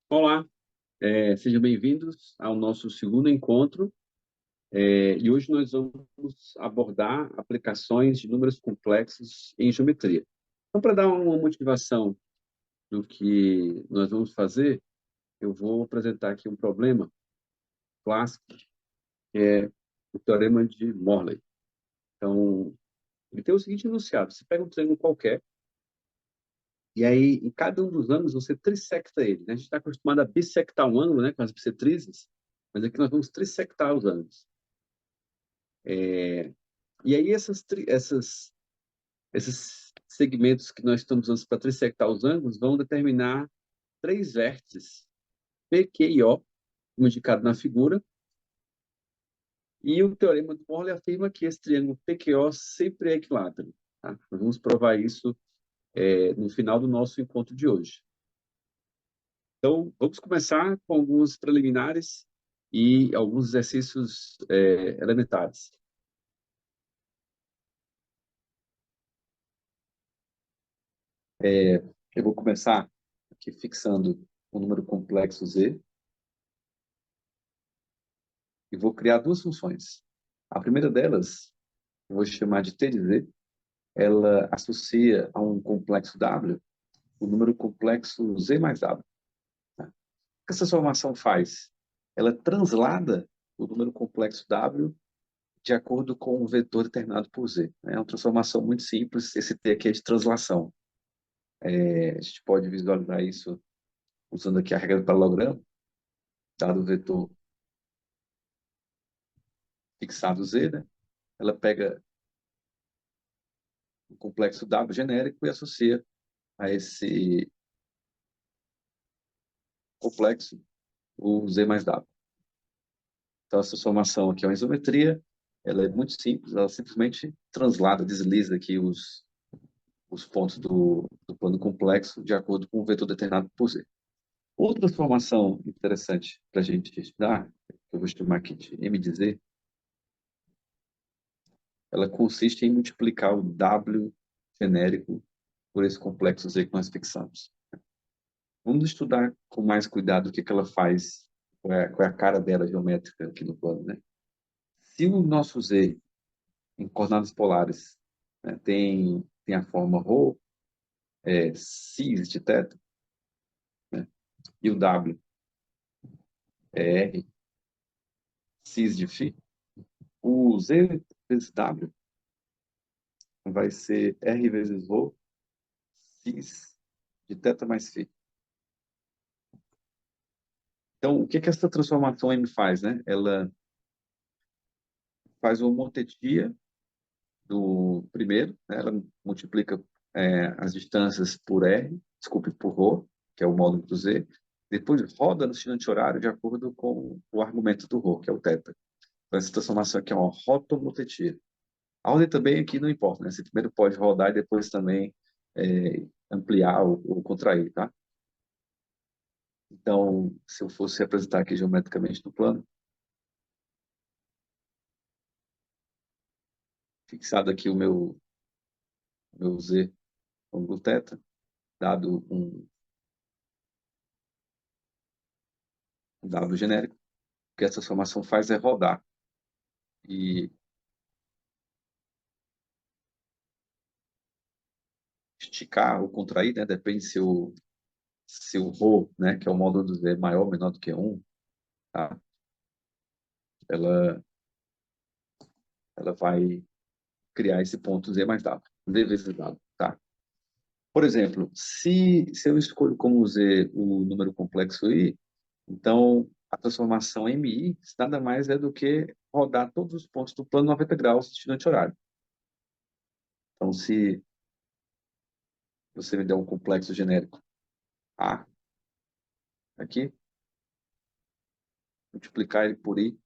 Olá, sejam bem-vindos ao nosso segundo encontro. E hoje nós vamos abordar aplicações de números complexos em geometria. Então, para dar uma motivação do que nós vamos fazer, eu vou apresentar aqui um problema clássico, que é o teorema de Morley. Então, ele tem o seguinte enunciado: você pega um triângulo qualquer, e aí em cada um dos ângulos você trissecta ele, né? A gente está acostumado a bissectar um ângulo, né, com as bissetrizes, mas aqui nós vamos trissectar os ângulos. E aí esses segmentos que nós estamos usando para trissectar os ângulos vão determinar três vértices, P, Q e O, como indicado na figura. E o teorema de Morley afirma que esse triângulo PQO sempre é equilátero. Tá? Nós vamos provar isso no final do nosso encontro de hoje. Então, vamos começar com alguns preliminares e alguns exercícios elementares. Eu vou começar aqui fixando um número complexo Z e vou criar duas funções. A primeira delas, eu vou chamar de T de Z, ela associa a um complexo W o número complexo Z mais W. Né? O que essa transformação faz? Ela translada o número complexo W de acordo com um vetor determinado por Z. É uma transformação muito simples, esse T aqui é de translação. A gente pode visualizar isso usando aqui a regra do paralelogramo, dado o vetor fixado Z, né? Ela pega o complexo W genérico e associa a esse complexo o Z mais W. Então, essa transformação aqui é uma isometria, ela é muito simples, ela simplesmente translada, desliza aqui os pontos do plano complexo de acordo com o vetor determinado por Z. Outra transformação interessante para a gente estudar, que eu vou chamar aqui de M de Z, ela consiste em multiplicar o W genérico por esse complexo Z que nós fixamos. Vamos estudar com mais cuidado o que ela faz, qual é a cara dela geométrica aqui no plano, né? Se o nosso Z em coordenadas polares, né, tem a forma ρ, cis de θ, né, e o W é R, cis de φ, o Z vezes W vai ser R vezes ρ, cis de θ mais φ. Então, o que que essa transformação M faz, né? Ela faz uma motetia do primeiro, né? Ela multiplica as distâncias por R, desculpe, por ρ, que é o módulo do Z, depois roda no sentido anti-horário de acordo com o argumento do ρ, que é o θ. Então, essa transformação aqui é uma rotomotetia. A ordem também aqui não importa, né? Você primeiro pode rodar e depois também ampliar ou contrair, tá? Então, se eu fosse representar aqui geometricamente no plano, fixado aqui o meu Z ângulo θ, dado um W genérico, o que essa transformação faz é rodar e esticar ou contrair, né? Depende se o ρ, né, que é o módulo do Z, é maior ou menor do que 1, tá? Ela, ela vai criar esse ponto Z mais W, D vezes W, tá? Por exemplo, se eu escolho como Z o número complexo I, então a transformação MI nada mais é do que rodar todos os pontos do plano 90 graus sentido anti-horário. Então, se você me der um complexo genérico A, aqui, multiplicar ele por I,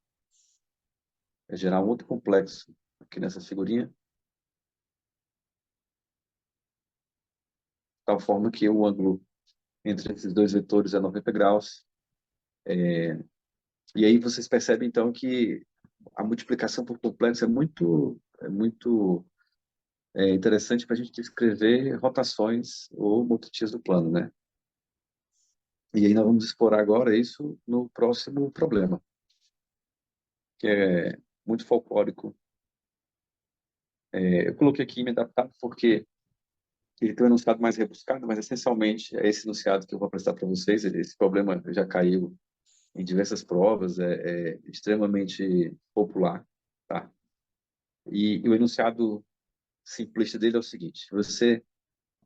é gerar um outro complexo aqui nessa figurinha, de tal forma que o ângulo entre esses dois vetores é 90 graus. E aí vocês percebem, então, que a multiplicação por complexo é muito interessante para a gente descrever rotações ou motetias do plano, né? E aí nós vamos explorar agora isso no próximo problema, que é muito folclórico. Eu coloquei aqui me adaptado porque ele tem um enunciado mais rebuscado, mas essencialmente é esse enunciado que eu vou apresentar para vocês. Esse problema já caiu em diversas provas, é extremamente popular, tá? E o enunciado simplista dele é o seguinte: você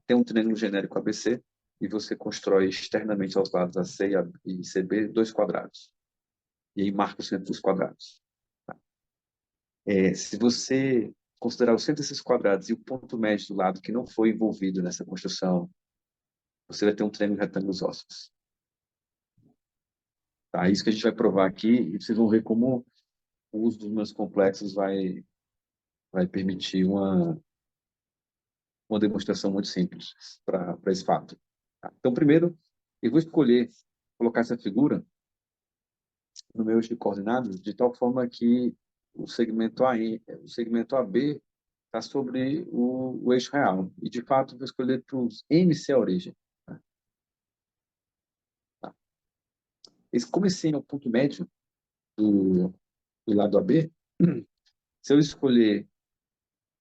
tem um triângulo genérico ABC e você constrói externamente aos lados AC e CB dois quadrados. E aí marca o centro dos quadrados. Se você considerar o centro desses quadrados e o ponto médio do lado que não foi envolvido nessa construção, você vai ter um triângulo de retângulos ósseos. Tá? Isso que a gente vai provar aqui, e vocês vão ver como o uso dos números complexos vai permitir uma demonstração muito simples para esse fato. Tá? Então, primeiro, eu vou escolher colocar essa figura no meu eixo de coordenadas de tal forma que o segmento AB está sobre o eixo real. E, de fato, vou escolher para os M ser a origem. Tá? Como esse é o ponto médio do, do lado AB, se eu escolher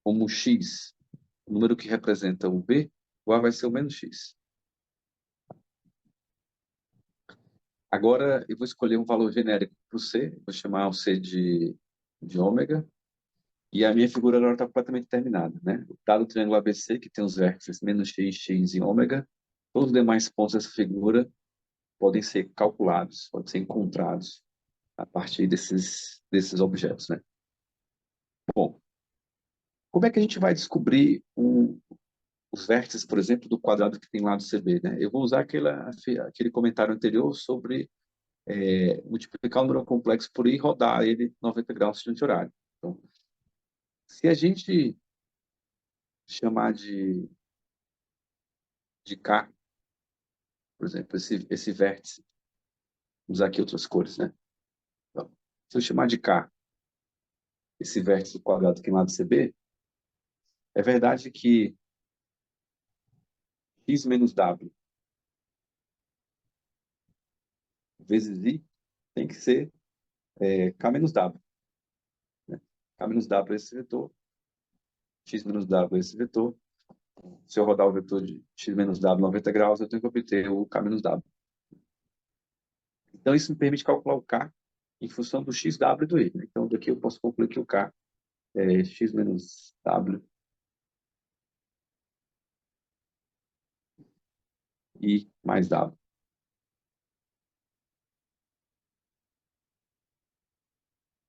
como x o número que representa o B, o A vai ser o menos x. Agora, eu vou escolher um valor genérico para o C, vou chamar o C de ômega, e a minha figura agora está completamente terminada, né? Dado o triângulo ABC, que tem os vértices menos x, x e ômega, todos os demais pontos dessa figura podem ser calculados, podem ser encontrados a partir desses objetos, né? Bom, como é que a gente vai descobrir os vértices, por exemplo, do quadrado que tem lá do CB, né? Eu vou usar aquele comentário anterior sobre multiplicar o número complexo por i e rodar ele 90 graus de anti-horário. Então, se a gente chamar de K, por exemplo, esse vértice, usar aqui outras cores, né? Então, se eu chamar de K, esse vértice quadrado que tem lá do CB, é verdade que x menos w vezes i tem que ser K menos w. Né? K menos w é esse vetor, x menos w é esse vetor. Se eu rodar o vetor de x menos w 90 graus, eu tenho que obter o K menos w. Então, isso me permite calcular o K em função do x, w e do i. Né? Então, daqui eu posso concluir que o K é x menos w i mais w.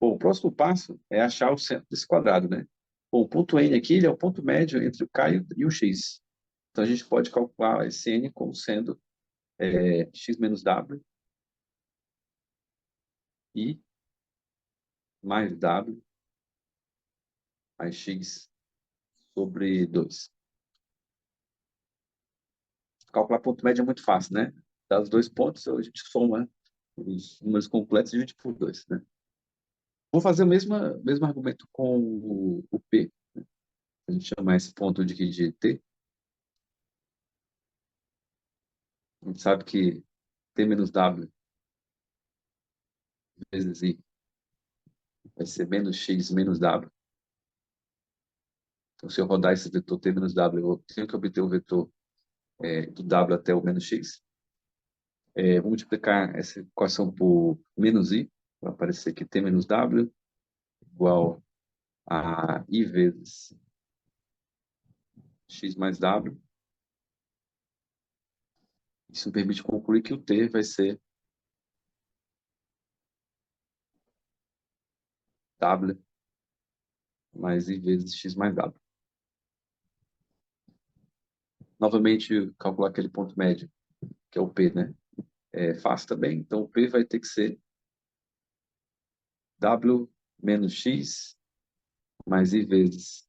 Bom, o próximo passo é achar o centro desse quadrado, né? Bom, o ponto N aqui ele é o ponto médio entre o K e o X. Então, a gente pode calcular esse N como sendo x menos w i mais w mais x sobre 2. Calcular ponto médio é muito fácil, né? Dá os dois pontos, a gente soma os números complexos e divide por 2, né? Vou fazer o mesmo argumento com o P. A gente chama esse ponto de T. A gente sabe que T menos W vezes I vai ser menos X menos W. Então, se eu rodar esse vetor T menos W, eu tenho que obter o vetor do W até o menos X. Vou multiplicar essa equação por menos I. Vai aparecer que T menos W igual a I vezes X mais W. Isso me permite concluir que o T vai ser W mais I vezes X mais W. Novamente, calcular aquele ponto médio, que é o P, né? É fácil também. Então, o P vai ter que ser W menos X mais I vezes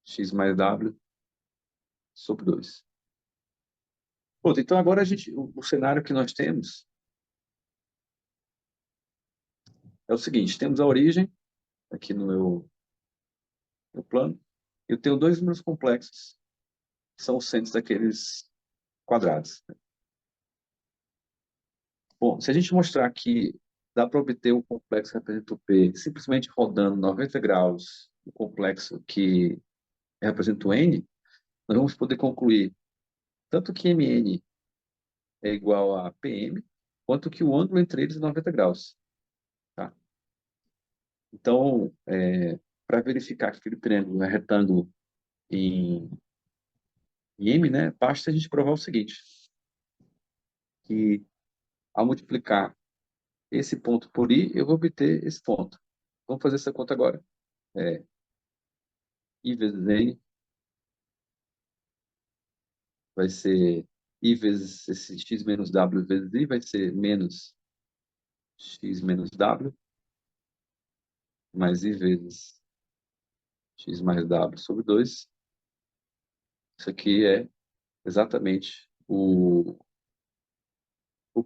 X mais W sobre 2. Pronto, então agora o cenário que nós temos é o seguinte: temos a origem aqui no meu plano. Eu tenho dois números complexos, que são os centros daqueles quadrados. Bom, se a gente mostrar que dá para obter o complexo que representa o P simplesmente rodando 90 graus o complexo que representa o N, nós vamos poder concluir tanto que MN é igual a PM, quanto que o ângulo entre eles é 90 graus. Tá? Então, para verificar que aquele triângulo é retângulo em M, né, basta a gente provar o seguinte, que ao multiplicar esse ponto por I, eu vou obter esse ponto. Vamos fazer essa conta agora. I vezes N vai ser I vezes esse X menos W vezes I, vai ser menos X menos W, mais I vezes X mais W sobre 2. Isso aqui é exatamente o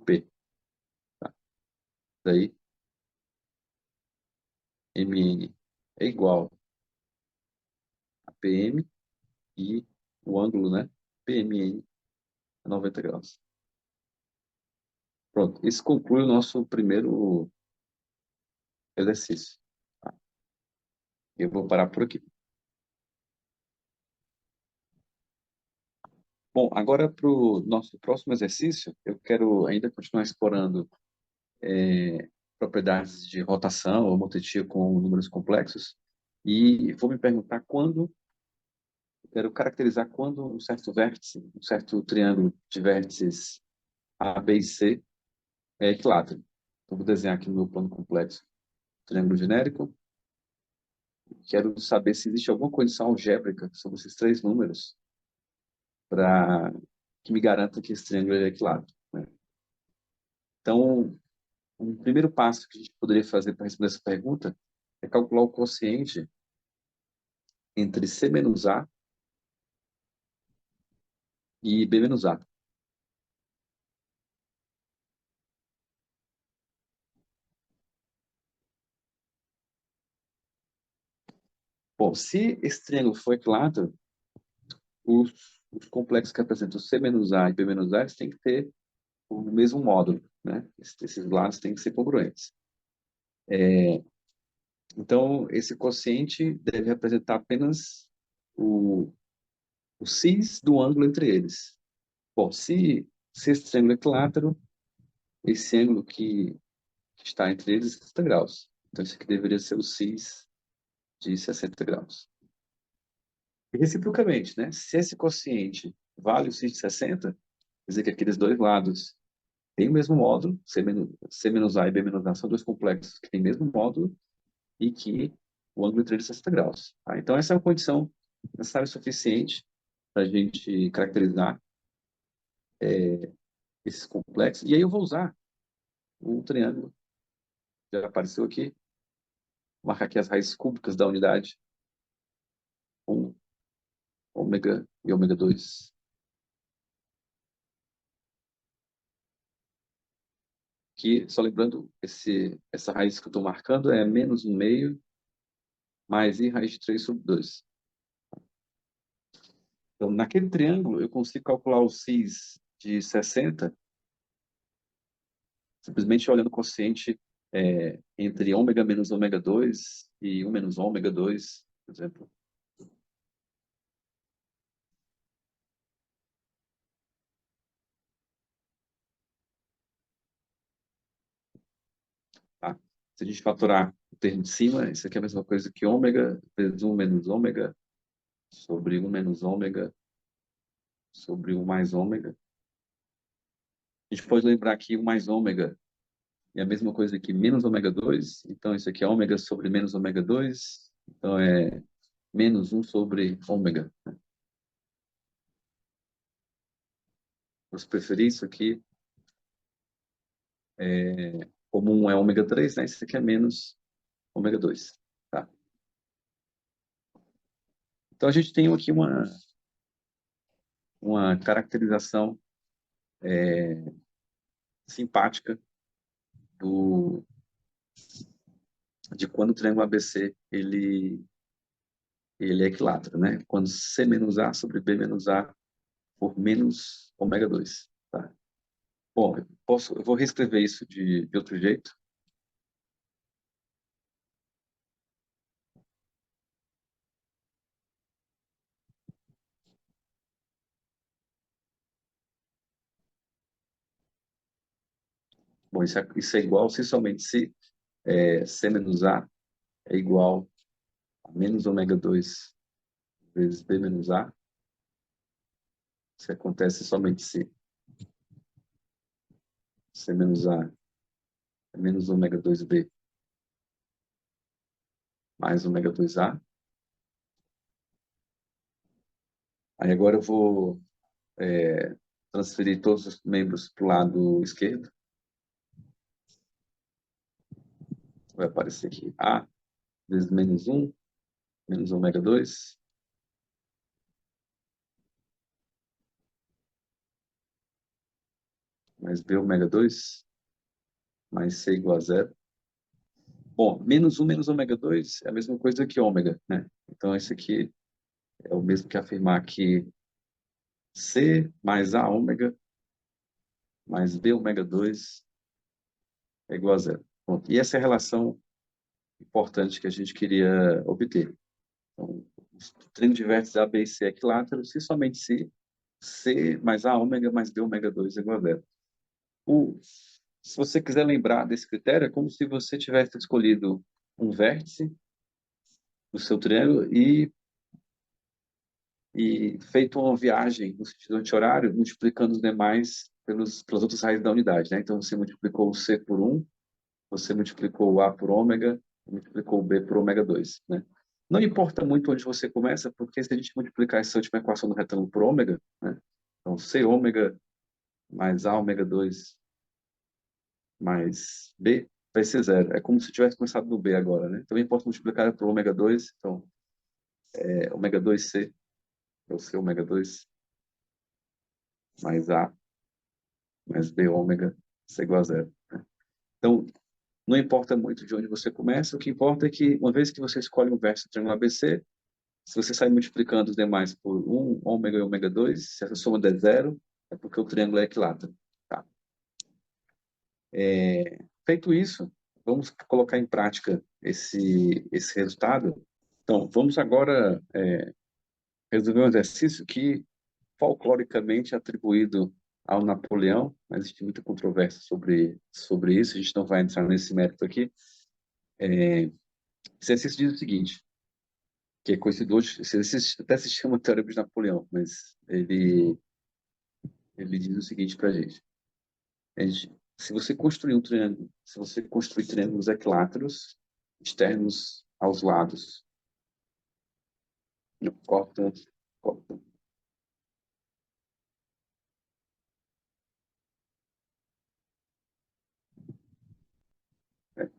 P. Tá? Daí, MN é igual a PM e o ângulo, né? PMN a 90 graus. Pronto, isso conclui o nosso primeiro exercício. Tá? Eu vou parar por aqui. Bom, agora para o nosso próximo exercício, eu quero ainda continuar explorando propriedades de rotação ou motetia com números complexos e vou me perguntar quando, quero caracterizar quando um certo vértice, um certo triângulo de vértices A, B e C é equilátero. Então, vou desenhar aqui no meu plano complexo um triângulo genérico. Quero saber se existe alguma condição algébrica sobre esses três números para que me garanta que esse triângulo é equilátero. Né? Então, um primeiro passo que a gente poderia fazer para responder essa pergunta é calcular o quociente entre C menos A e B menos A. Bom, se esse triângulo for equilátero, os complexos que apresentam C menos A e B menos A eles têm que ter o mesmo módulo, né? Esses lados têm que ser congruentes. Então, esse quociente deve representar apenas o, o cis do ângulo entre eles. Bom, se esse triângulo é equilátero, esse ângulo que está entre eles é 60 graus. Então, isso aqui deveria ser o cis de 60 graus. E reciprocamente, né? Se esse quociente vale o cis de 60, quer dizer que aqueles dois lados têm o mesmo módulo, C menos A e B menos A são dois complexos que têm o mesmo módulo e que o ângulo entre eles é 60 graus. Tá? Então, essa é uma condição necessária o suficiente para a gente caracterizar esses complexos. E aí eu vou usar um triângulo, que já apareceu aqui, vou marcar aqui as raízes cúbicas da unidade, com ômega e ômega 2. Que, só lembrando, essa raiz que eu estou marcando é menos 1/2 mais i raiz de 3 sobre 2. Então, naquele triângulo, eu consigo calcular o cis de 60 simplesmente olhando o quociente entre ômega menos ômega 2 e 1 menos ômega 2, por exemplo. Tá? Se a gente fatorar o termo de cima, isso aqui é a mesma coisa que ômega vezes 1 menos ômega sobre 1 menos ômega sobre 1 mais ômega. A gente pode lembrar que 1 mais ômega é a mesma coisa que menos ômega 2, então isso aqui é ômega sobre menos ômega 2, então é menos 1 sobre ômega. Se preferir, isso aqui, como 1 é ômega 3, né? Isso aqui é menos ômega 2. Tá? Então a gente tem aqui uma caracterização simpática do, de quando o triângulo ABC ele é equilátero, né? Quando C menos A sobre B menos A por menos ômega 2. Tá? Bom, eu vou reescrever isso de outro jeito. Bom, isso é igual se somente se C menos A é igual a menos ômega 2 vezes B menos A. Isso acontece somente se C menos A é menos ômega 2B mais ômega 2A. Aí agora eu vou transferir todos os membros para o lado esquerdo. Vai aparecer aqui A vezes menos 1, menos ômega 2, mais B ômega 2, mais C igual a zero. Bom, menos 1 menos ômega 2 é a mesma coisa que ômega, né? Então, esse aqui é o mesmo que afirmar que C mais A ômega mais B ômega 2 é igual a zero. Bom, e essa é a relação importante que a gente queria obter. Então, o treino de vértices A, B e C é equilátero se somente se C mais A ômega mais B ômega 2 é igual a zero. Se você quiser lembrar desse critério, é como se você tivesse escolhido um vértice do seu triângulo e feito uma viagem no sentido anti-horário, multiplicando os demais pelas outras raízes da unidade, né? Então, você multiplicou o C por 1, você multiplicou o A por ômega, multiplicou o B por ômega 2, né? Não importa muito onde você começa, porque se a gente multiplicar essa última equação do retângulo por ômega, né? Então, C ômega mais A ômega 2 mais B vai ser zero. É como se tivesse começado no B agora, né? Também posso multiplicar por ômega 2, então ômega 2C, é o C ômega 2 mais A mais B ômega, isso é igual a zero. Então, não importa muito de onde você começa, o que importa é que, uma vez que você escolhe um vértice do triângulo ABC, se você sair multiplicando os demais por 1, ômega e ômega 2, se essa soma der zero, é porque o triângulo é equilátero. Tá? Feito isso, vamos colocar em prática esse resultado. Então, vamos agora resolver um exercício que folcloricamente atribuído ao Napoleão, mas existe muita controvérsia sobre isso, a gente não vai entrar nesse mérito aqui. Esse exercício diz o seguinte, que é conhecido hoje, esse exercício até se chama Teorema de Napoleão, mas ele diz o seguinte para a gente, se você construir um triângulo, se você construir triângulos equiláteros externos aos lados, corta, corta. Né?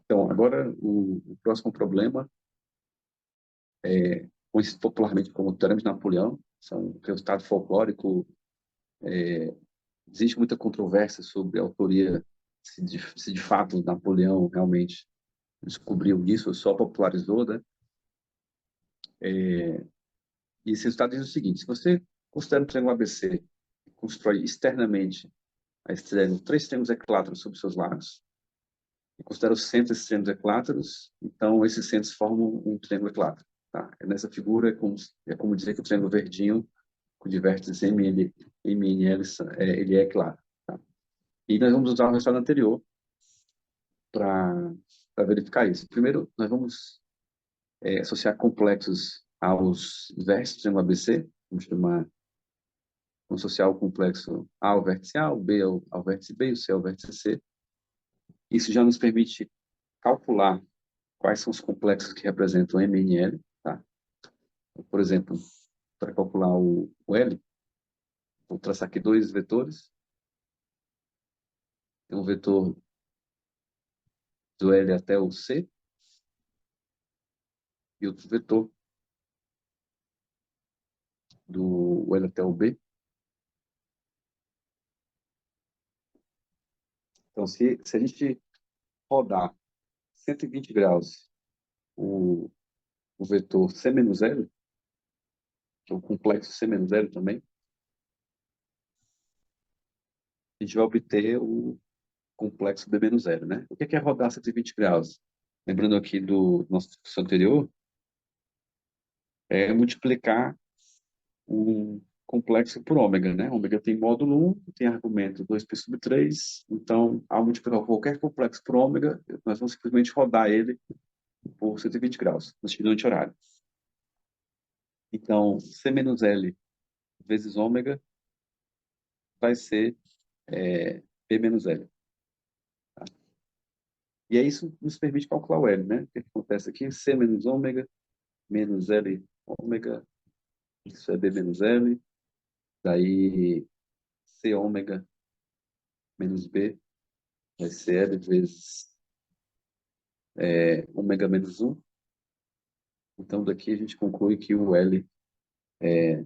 Então, agora o próximo problema conhecido popularmente como Teorema de Napoleão, são um resultado folclórico. Existe muita controvérsia sobre a autoria, se de fato Napoleão realmente descobriu isso ou só popularizou, né? E esse resultado diz o seguinte: se você considera um triângulo ABC e constrói externamente a esse triângulo, três triângulos equiláteros sobre seus lados, e considera o centro desses triângulos equiláteros, então esses centros formam um triângulo equilátero. Tá? Nessa figura é como dizer que o triângulo verdinho com de vértices MNL, ele é equilátero. Tá? E nós vamos usar o resultado anterior para verificar isso. Primeiro, nós vamos associar complexos aos vértices do triângulo ABC, vamos chamar, vamos associar o complexo A ao vértice A, o B ao vértice B e o C ao vértice C. Isso já nos permite calcular quais são os complexos que representam MNL. Tá? Por exemplo, para calcular o L, vou traçar aqui dois vetores. Tem um vetor do L até o C e outro vetor do L até o B. Então, se a gente rodar 120 graus o, o vetor C menos L, que é o complexo C menos L também, a gente vai obter o complexo B menos zero, né? O que é rodar 120 graus? Lembrando aqui do nosso discussão anterior, é multiplicar o complexo por ômega, né? Ômega tem módulo 1, tem argumento 2π sobre 3, então, ao multiplicar qualquer complexo por ômega, nós vamos simplesmente rodar ele por 120 graus, no sentido anti-horário. Então, C menos L vezes ômega vai ser P menos L. Tá? E aí isso nos permite calcular o L, né? O que acontece aqui? C menos ômega menos L ômega, isso é B menos L, daí C ômega menos B vai ser L vezes ômega menos 1. Então, daqui a gente conclui que o L é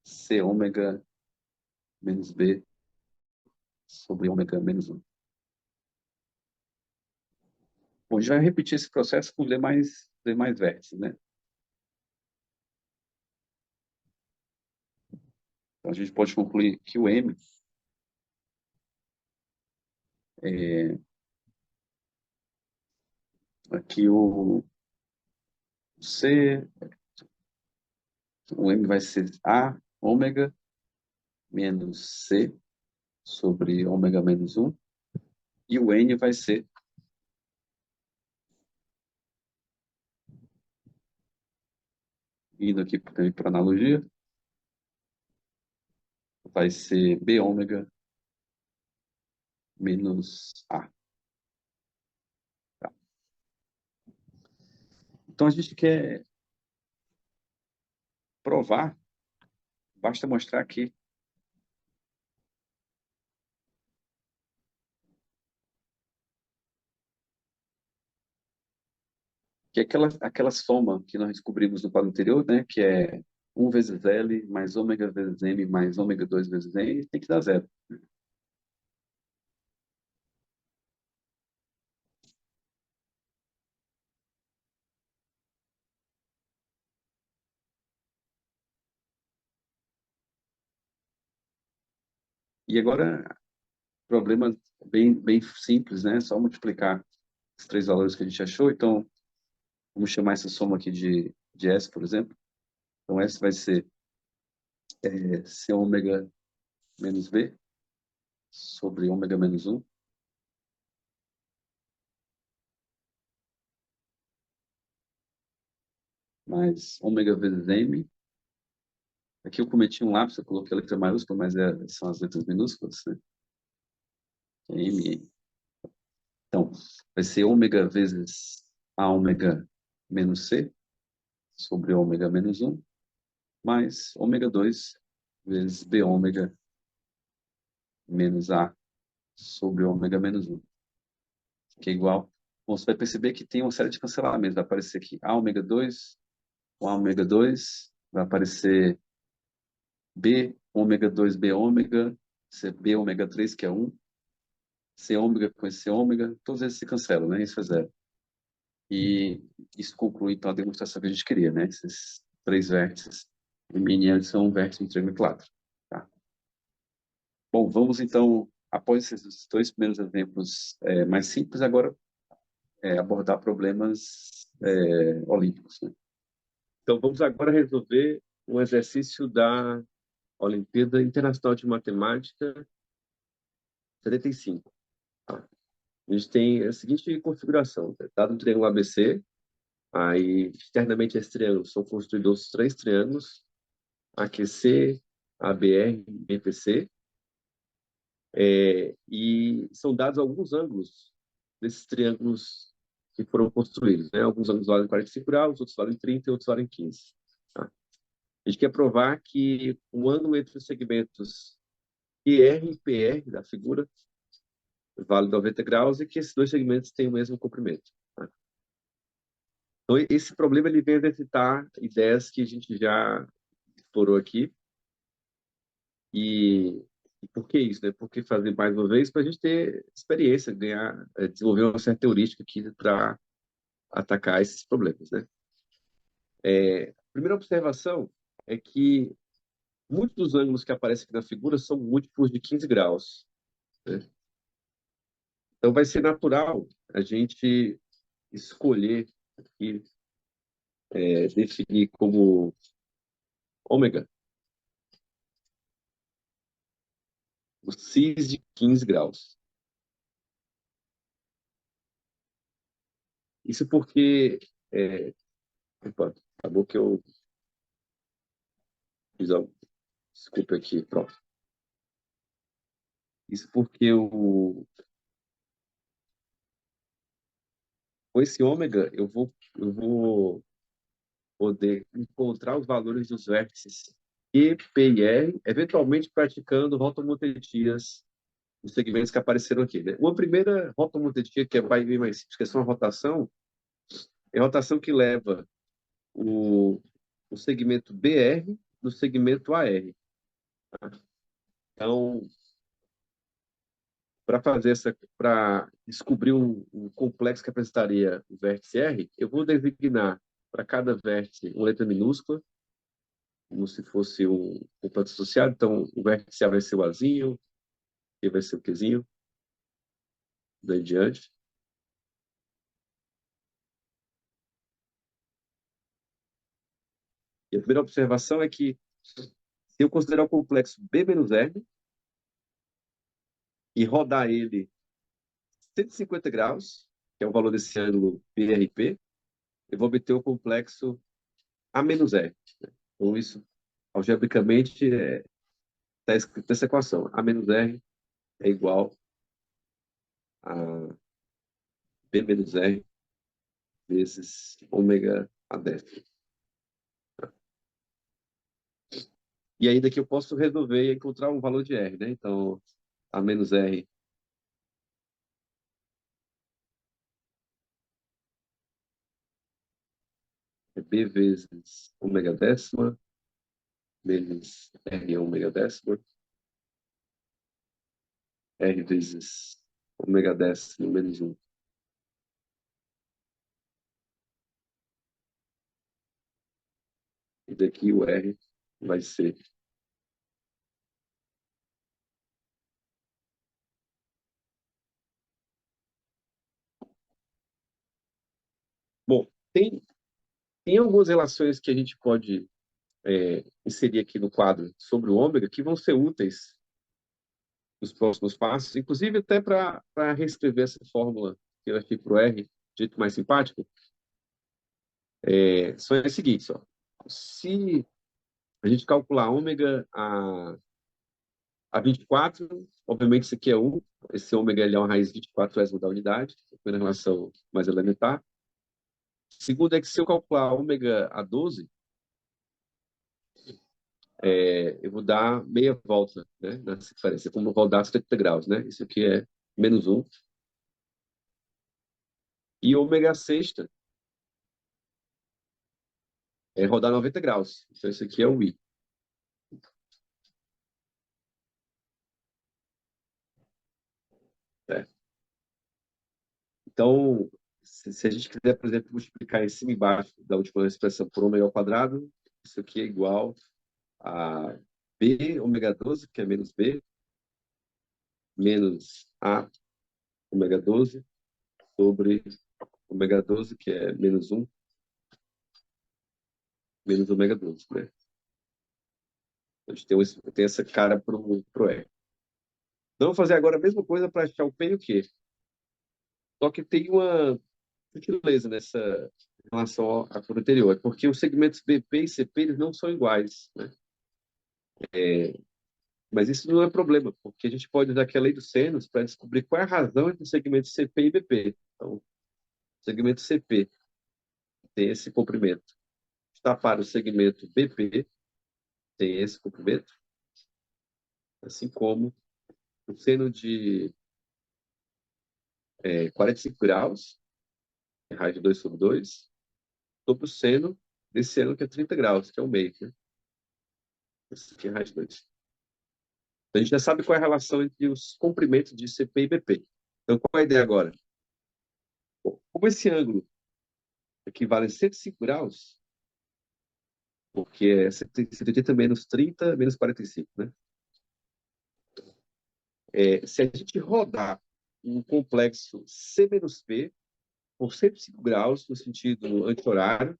C ômega menos B sobre ômega menos 1. Bom, a gente vai repetir esse processo com demais vértices, né? Então, a gente pode concluir que o M é aqui C, o M vai ser A ômega menos C sobre ômega menos 1, e o N vai ser indo aqui também para analogia, vai ser B ômega menos A. Tá? Então, a gente quer provar, basta mostrar que aquela soma que nós descobrimos no quadro anterior, né, que é 1 vezes L mais ômega vezes M mais ômega 2 vezes N, tem que dar zero. E agora, problema bem simples, né? Só multiplicar os três valores que a gente achou. Então, vamos chamar essa soma aqui de S, por exemplo. Então, S vai ser C ômega menos B sobre ômega menos 1, mais ômega vezes M. Aqui eu cometi um lápis, eu coloquei a letra maiúscula, mas são as letras minúsculas, né? M. Então, vai ser ômega vezes A ômega menos C sobre ômega menos 1, mais ômega 2 vezes B ômega menos A sobre ômega menos 1, que é igual. Bom, você vai perceber que tem uma série de cancelamentos. Vai aparecer aqui A ômega 2 com A ômega 2, vai aparecer B ômega 2 B ômega, B ômega 3, que é 1, C ômega com esse ômega, todos esses se cancelam, né? Isso é zero. E isso conclui, então, a demonstração que a gente queria, né? Esses três vértices lineares são vértices de um triângulo equilátero. Tá? Bom, vamos, então, após esses dois primeiros exemplos mais simples, agora abordar problemas olímpicos. Né? Então, vamos agora resolver um exercício da Olimpíada Internacional de Matemática 75. Tá? A gente tem a seguinte configuração. Né? Dado um triângulo ABC, aí, externamente esse triângulo são construídos três triângulos, AQC, ABR e BPC, e são dados alguns ângulos desses triângulos que foram construídos. Né? Alguns ângulos valem 45 graus, outros valem 30 e outros valem 15. Tá? A gente quer provar que o ângulo entre os segmentos IR e PR da figura vale 90 graus e que esses dois segmentos têm o mesmo comprimento. Tá? Então, esse problema ele vem exercitar ideias que a gente já explorou aqui. E por que isso? Né? Porque fazer mais uma vez para a gente ter experiência, ganhar, desenvolver uma certa heurística aqui para atacar esses problemas. Né? A primeira observação é que muitos dos ângulos que aparecem aqui na figura são múltiplos de 15 graus, né? Então, vai ser natural a gente escolher aqui, definir como ômega o cis de 15 graus. Isso porque... opa, acabou que eu fiz algo. Desculpa aqui, pronto. Isso porque com esse ômega eu vou poder encontrar os valores dos vértices E, P e R, eventualmente praticando rotomotetias nos segmentos que apareceram aqui, né? Uma primeira rotomotetia, que vai bem mais simples, que é só uma rotação, é a rotação que leva o segmento BR no segmento AR. Então, para descobrir um complexo que apresentaria o vértice R, eu vou designar para cada vértice uma letra minúscula, como se fosse um complexo associado. Então, o vértice A vai ser o Azinho, E vai ser o Qzinho, daí em diante. E a primeira observação é que, se eu considerar o complexo B menos R e rodar ele 150 graus, que é o valor desse ângulo BRP, eu vou obter o complexo A menos R. Então, isso, algebricamente, está escrito nessa equação. A menos R é igual a B menos R vezes ômega a décima. E aí daqui eu posso resolver e encontrar um valor de R, né? Então, A menos R é B vezes ômega décima, menos R ômega décima, R vezes ômega décima menos 1. E daqui o R vai ser... Bom, tem algumas relações que a gente pode inserir aqui no quadro sobre o ômega que vão ser úteis nos próximos passos, inclusive até para reescrever essa fórmula que eu achei para o R, de jeito mais simpático. Só é o seguinte, ó. Se a gente calcular ômega a 24, obviamente isso aqui é 1, esse ômega ele é uma raiz de 24 da unidade, a primeira relação mais elementar. Segundo é que se eu calcular ômega a 12, eu vou dar meia volta, né, nessa diferença, como rodar 70 graus, né? Isso aqui é menos 1. E ômega sexta é rodar 90 graus. Então, isso aqui é o I. Né? Então, se a gente quiser, por exemplo, multiplicar em cima e embaixo da última expressão por ômega ao quadrado, isso aqui é igual a B ômega 12, que é menos B, menos A ômega 12, sobre ômega 12, que é menos 1, menos ômega 12. Né? A gente tem essa cara para o R. Então, vamos fazer agora a mesma coisa para achar o P e o Q. Só que tem uma sutileza nessa relação à cor anterior, porque os segmentos BP e CP eles não são iguais, né? Mas isso não é problema, porque a gente pode usar aqui a lei dos senos para descobrir qual é a razão entre os segmentos CP e BP. Então, o segmento CP tem esse comprimento. Está para o segmento BP, tem esse comprimento, assim como o seno de 45 graus, raiz de 2 sobre 2, sobre o seno desse seno que é 30 graus, que é o meio, né? Esse aqui é raiz de 2. Então, a gente já sabe qual é a relação entre os comprimentos de CP e BP. Então, qual é a ideia agora? Bom, como esse ângulo equivale a 105 graus, porque é 180 menos 30 menos 45, né? Se a gente rodar um complexo C menos P por 105 graus, no sentido anti-horário,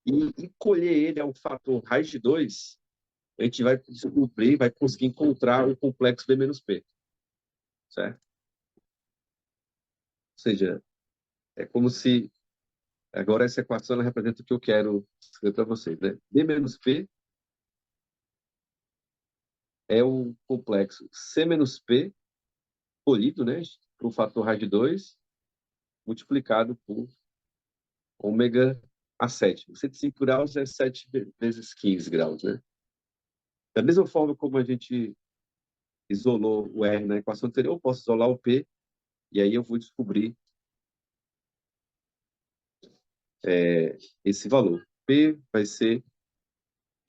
e encolher ele ao fator raiz de 2, a gente vai descobrir, vai conseguir encontrar o complexo B menos P, certo? Ou seja, é como se agora essa equação ela representa o que eu quero escrever para vocês, né? B menos P é o complexo C menos P polido, né? Para o fator raiz de 2 multiplicado por ômega a 7. 105 graus é 7 vezes 15 graus, né? Da mesma forma como a gente isolou o R na equação anterior, eu posso isolar o P, e aí eu vou descobrir esse valor. P vai ser,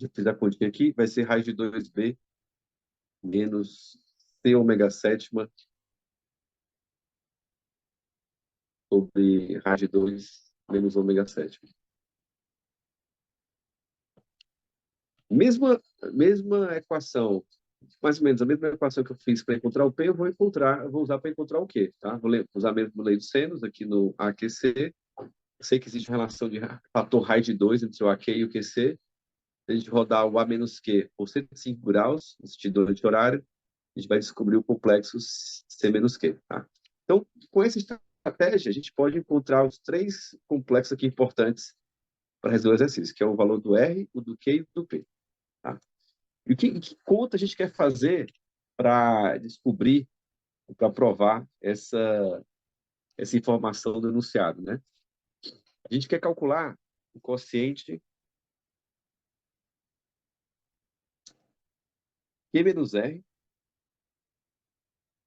já fiz a continha aqui, vai ser raiz de 2B menos C ômega sétima sobre raiz de 2 menos ômega sétima. Mesma equação, mais ou menos a mesma equação que eu fiz para encontrar o P, eu vou usar para encontrar o Q, tá? Vou usar mesmo lei dos senos aqui no AQC. Eu sei que existe uma relação de fator raiz de 2 entre o AQ e o QC. Se a gente rodar o A menos Q por 105 graus, no sentido anti-horário, a gente vai descobrir o complexo C menos Q, tá? Então, com essa estratégia, a gente pode encontrar os três complexos aqui importantes para resolver o exercício, que é o valor do R, o do Q e o do P, tá? E que conta a gente quer fazer para descobrir, para provar essa informação do enunciado, né? A gente quer calcular o quociente Q menos R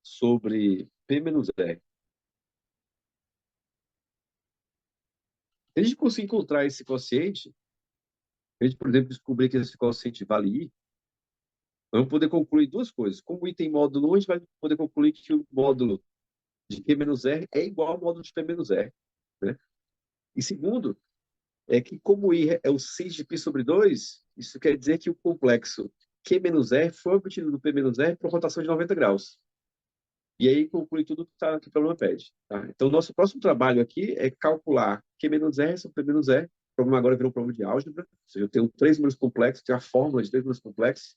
sobre P menos R. Se a gente conseguir encontrar esse quociente, a gente, por exemplo, descobrir que esse quociente vale I, nós vamos poder concluir duas coisas. Como I tem módulo 1, a gente vai poder concluir que o módulo de Q menos R é igual ao módulo de P menos R, né? E segundo, é que como I é o cis de π sobre 2, isso quer dizer que o complexo Q menos R foi obtido do P menos R por rotação de 90 graus. E aí conclui tudo que o problema pede. Tá? Então, nosso próximo trabalho aqui é calcular Q menos R sobre P menos R. O problema agora virou um problema de álgebra, ou seja, eu tenho três números complexos, tenho a fórmula de três números complexos,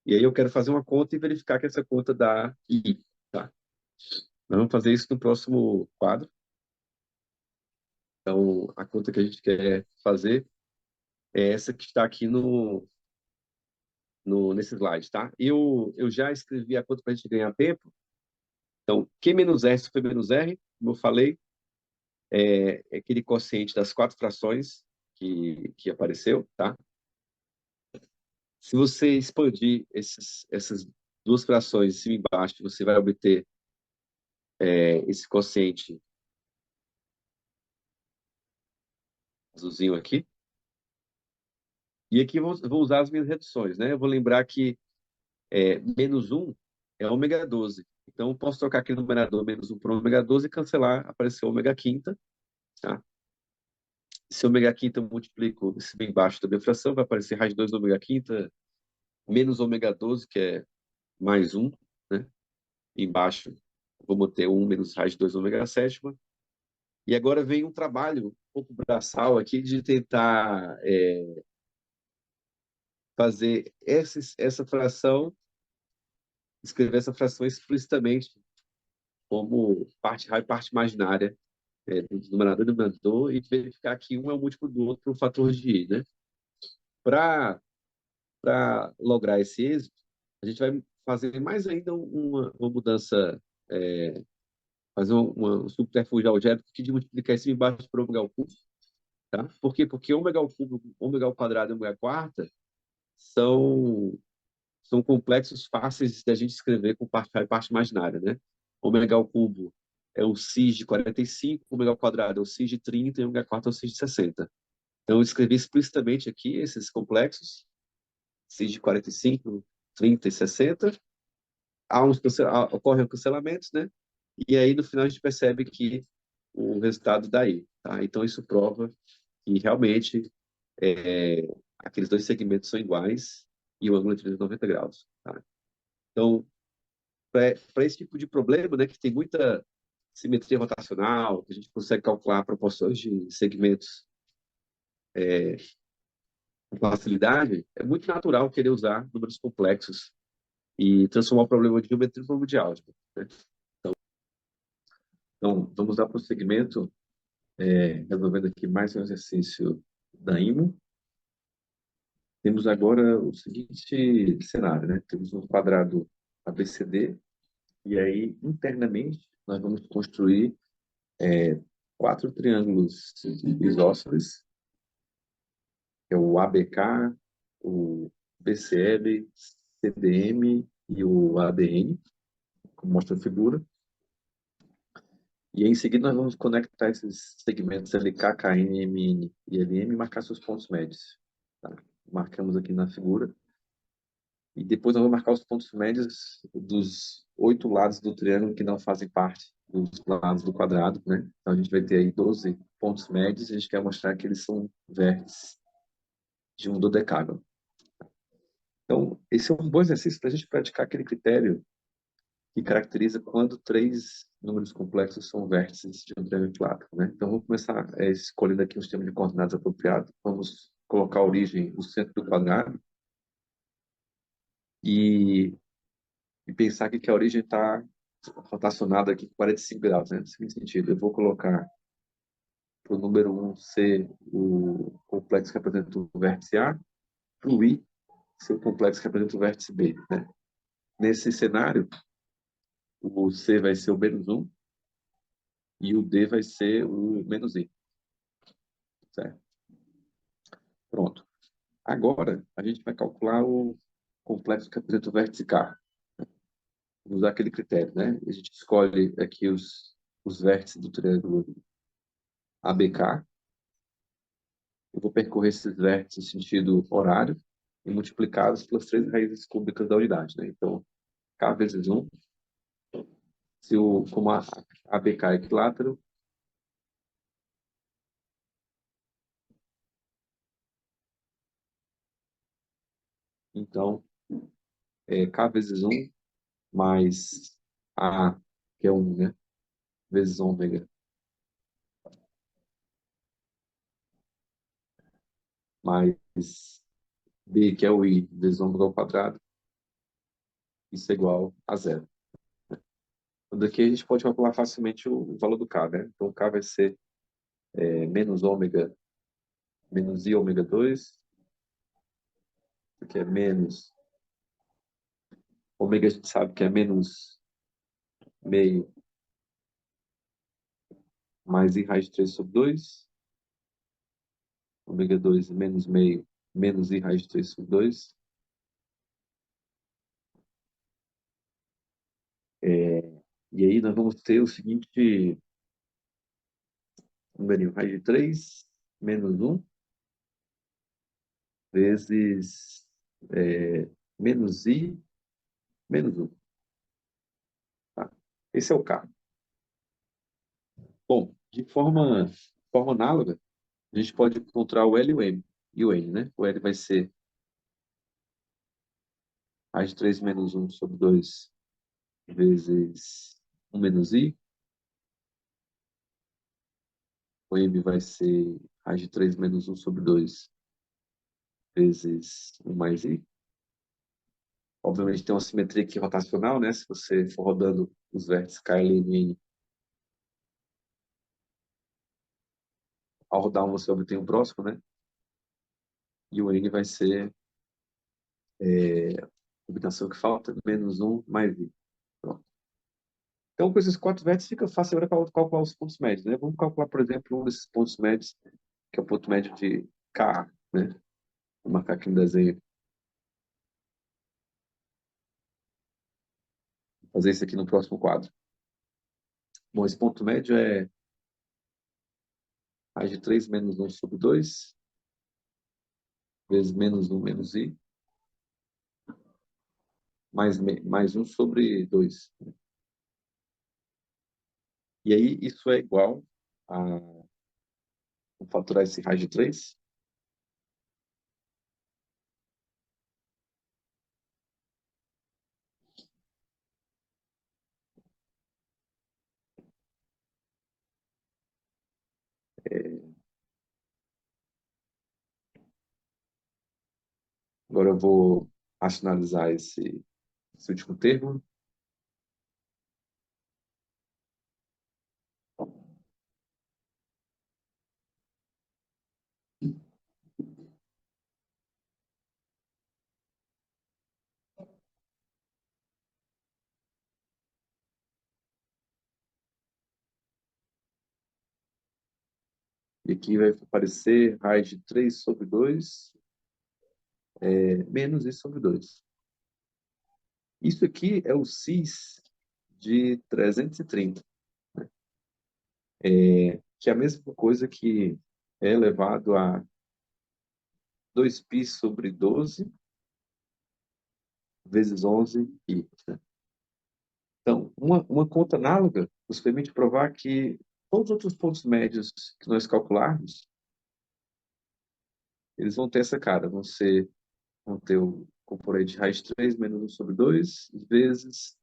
e aí eu quero fazer uma conta e verificar que essa conta dá I. Tá? Nós vamos fazer isso no próximo quadro. Então, a conta que a gente quer fazer é essa que está aqui nesse slide, tá? Eu já escrevi a conta para a gente ganhar tempo. Então, Q menos R sobre P menos R, como eu falei, é aquele quociente das quatro frações que apareceu, tá? Se você expandir essas duas frações de cima e embaixo, você vai obter esse quociente azulzinho aqui. E aqui eu vou usar as minhas reduções, né? Eu vou lembrar que menos 1 é ômega 12. Então, eu posso trocar aqui no numerador menos 1 por ômega 12 e cancelar, apareceu ômega quinta, tá? Se ômega quinta eu multiplico esse bem embaixo da minha fração, vai aparecer raiz de 2 ômega quinta menos ômega 12, que é mais 1, né? Embaixo, vamos ter 1 menos raiz de 2 ômega sétima. E agora vem um trabalho um pouco braçal aqui de tentar fazer essa fração, escrever essa fração explicitamente como parte real e parte imaginária do numerador e denominador e verificar que um é o múltiplo do outro por um fator de I, né? Para lograr esse êxito, a gente vai fazer mais ainda uma mudança, fazer um subterfúgio algébrico que de multiplicar esse embaixo por ômega ao cubo, tá? Por quê? Porque ômega ao cubo, ômega ao quadrado e ômega quarta são, são complexos fáceis da gente escrever com parte real e parte imaginária, né? Ômega ao cubo é o cis de 45, ômega ao quadrado é o cis de 30 e ômega quarta é o cis de 60. Então, eu escrevi explicitamente aqui esses complexos, cis de 45, 30 e 60. Ocorrem cancelamentos, né? E aí, no final, a gente percebe que o resultado dá I. Tá? Então, isso prova que realmente aqueles dois segmentos são iguais e o ângulo é 390 graus. Tá? Então, para esse tipo de problema, né, que tem muita simetria rotacional, que a gente consegue calcular proporções de segmentos com facilidade, é muito natural querer usar números complexos e transformar o problema de geometria em problema de álgebra. Né? Então, vamos dar prosseguimento, resolvendo aqui mais um exercício da IMO. Temos agora o seguinte cenário, né? Temos um quadrado ABCD, e aí, internamente, nós vamos construir quatro triângulos isósceles, que é o ABK, o BCL, CDM e o ADN, como mostra a figura. E em seguida nós vamos conectar esses segmentos LK, KN, MN e LM e marcar seus pontos médios. Tá? Marcamos aqui na figura. E depois nós vamos marcar os pontos médios dos 8 lados do triângulo que não fazem parte dos lados do quadrado, né? Então a gente vai ter aí 12 pontos médios e a gente quer mostrar que eles são vértices de um dodecágono. Então, esse é um bom exercício para a gente praticar aquele critério que caracteriza quando três números complexos são vértices de um triângulo equilátero, né? Então, vamos começar escolhendo aqui um sistema de coordenadas apropriado. Vamos colocar a origem no centro do quadrado e, pensar aqui que a origem está rotacionada aqui com 45 graus, né? No seguinte sentido, eu vou colocar para o número 1 ser o complexo que representa o vértice A, para o I ser o complexo que representa o vértice B, né? Nesse cenário, o C vai ser o menos 1 e o D vai ser o menos I, certo? Pronto. Agora, a gente vai calcular o complexo que representa o vértice K. Vamos usar aquele critério, né? A gente escolhe aqui os vértices do triângulo ABK. Eu vou percorrer esses vértices em sentido horário e multiplicá-los pelas três raízes cúbicas da unidade, né? Então, K vezes 1, como a ABK é equilátero, então, K vezes 1 mais A, que é 1, né? Vezes ômega, mais B, que é o I, vezes ômega ao quadrado, isso é igual a zero. Daqui a gente pode calcular facilmente o valor do K, né? Então, o K vai ser menos ômega, menos I ômega 2, que é menos ômega, a gente sabe que é menos meio mais I raiz de 3 sobre 2, ômega 2 menos meio menos I raiz de 3 sobre 2. E aí nós vamos ter o seguinte número, raiz de 3 menos 1 vezes menos I menos 1. Tá? Esse é o K. Bom, de forma análoga, a gente pode encontrar o L e o M. E o N, né? O L vai ser raiz de 3 menos 1 sobre 2 vezes 1 menos I. O M vai ser raiz de 3 menos 1 sobre 2 vezes 1 mais I. Obviamente tem uma simetria aqui rotacional, né? Se você for rodando os vértices K, L e N, ao rodar um você obtém o próximo, né? E o N vai ser a combinação que falta, menos 1 mais I. Pronto. Então, com esses quatro vértices, fica fácil agora calcular os pontos médios, né? Vamos calcular, por exemplo, um desses pontos médios, que é o ponto médio de K, né? Vou marcar aqui no desenho. Vou fazer isso aqui no próximo quadro. Bom, esse ponto médio é raiz de 3 menos 1 sobre 2 vezes menos 1 menos I, mais 1 sobre 2. E aí, isso é igual a... Vou faturar esse raiz de 3 Agora eu vou racionalizar esse último termo. E aqui vai aparecer raiz de 3 sobre 2 menos isso sobre 2. Isso aqui é o cis de 330, que é a mesma coisa que é elevado a 2π sobre 12 vezes 11π. Né? Então, uma conta análoga nos permite provar que todos os outros pontos médios que nós calcularmos, eles vão ter essa cara, vão ter o componente raiz de 3 menos 1 sobre 2 vezes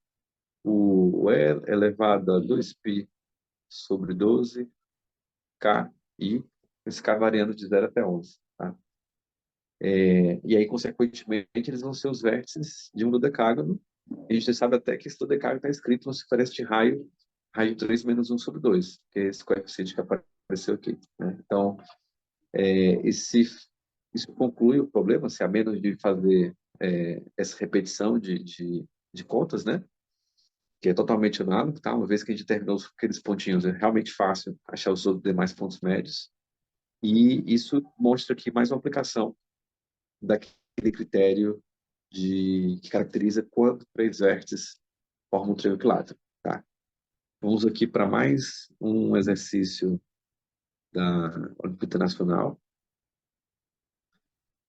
o E elevado a 2π sobre 12 K i, esse K variando de 0 até 11. Tá? E aí, consequentemente, eles vão ser os vértices de um dodecágono. A gente sabe até que esse dodecágono está escrito no diferença de raio 3 menos 1 sobre 2, que é esse coeficiente que apareceu aqui. Né? Então, isso conclui o problema, se a menos de fazer essa repetição de contas, né? Que é totalmente análogo, tá? Uma vez que a gente terminou aqueles pontinhos, é realmente fácil achar os outros demais pontos médios. E isso mostra aqui mais uma aplicação daquele critério que caracteriza quando três vértices formam um triângulo equilátero. Tá? Vamos aqui para mais um exercício da Olimpíada Internacional,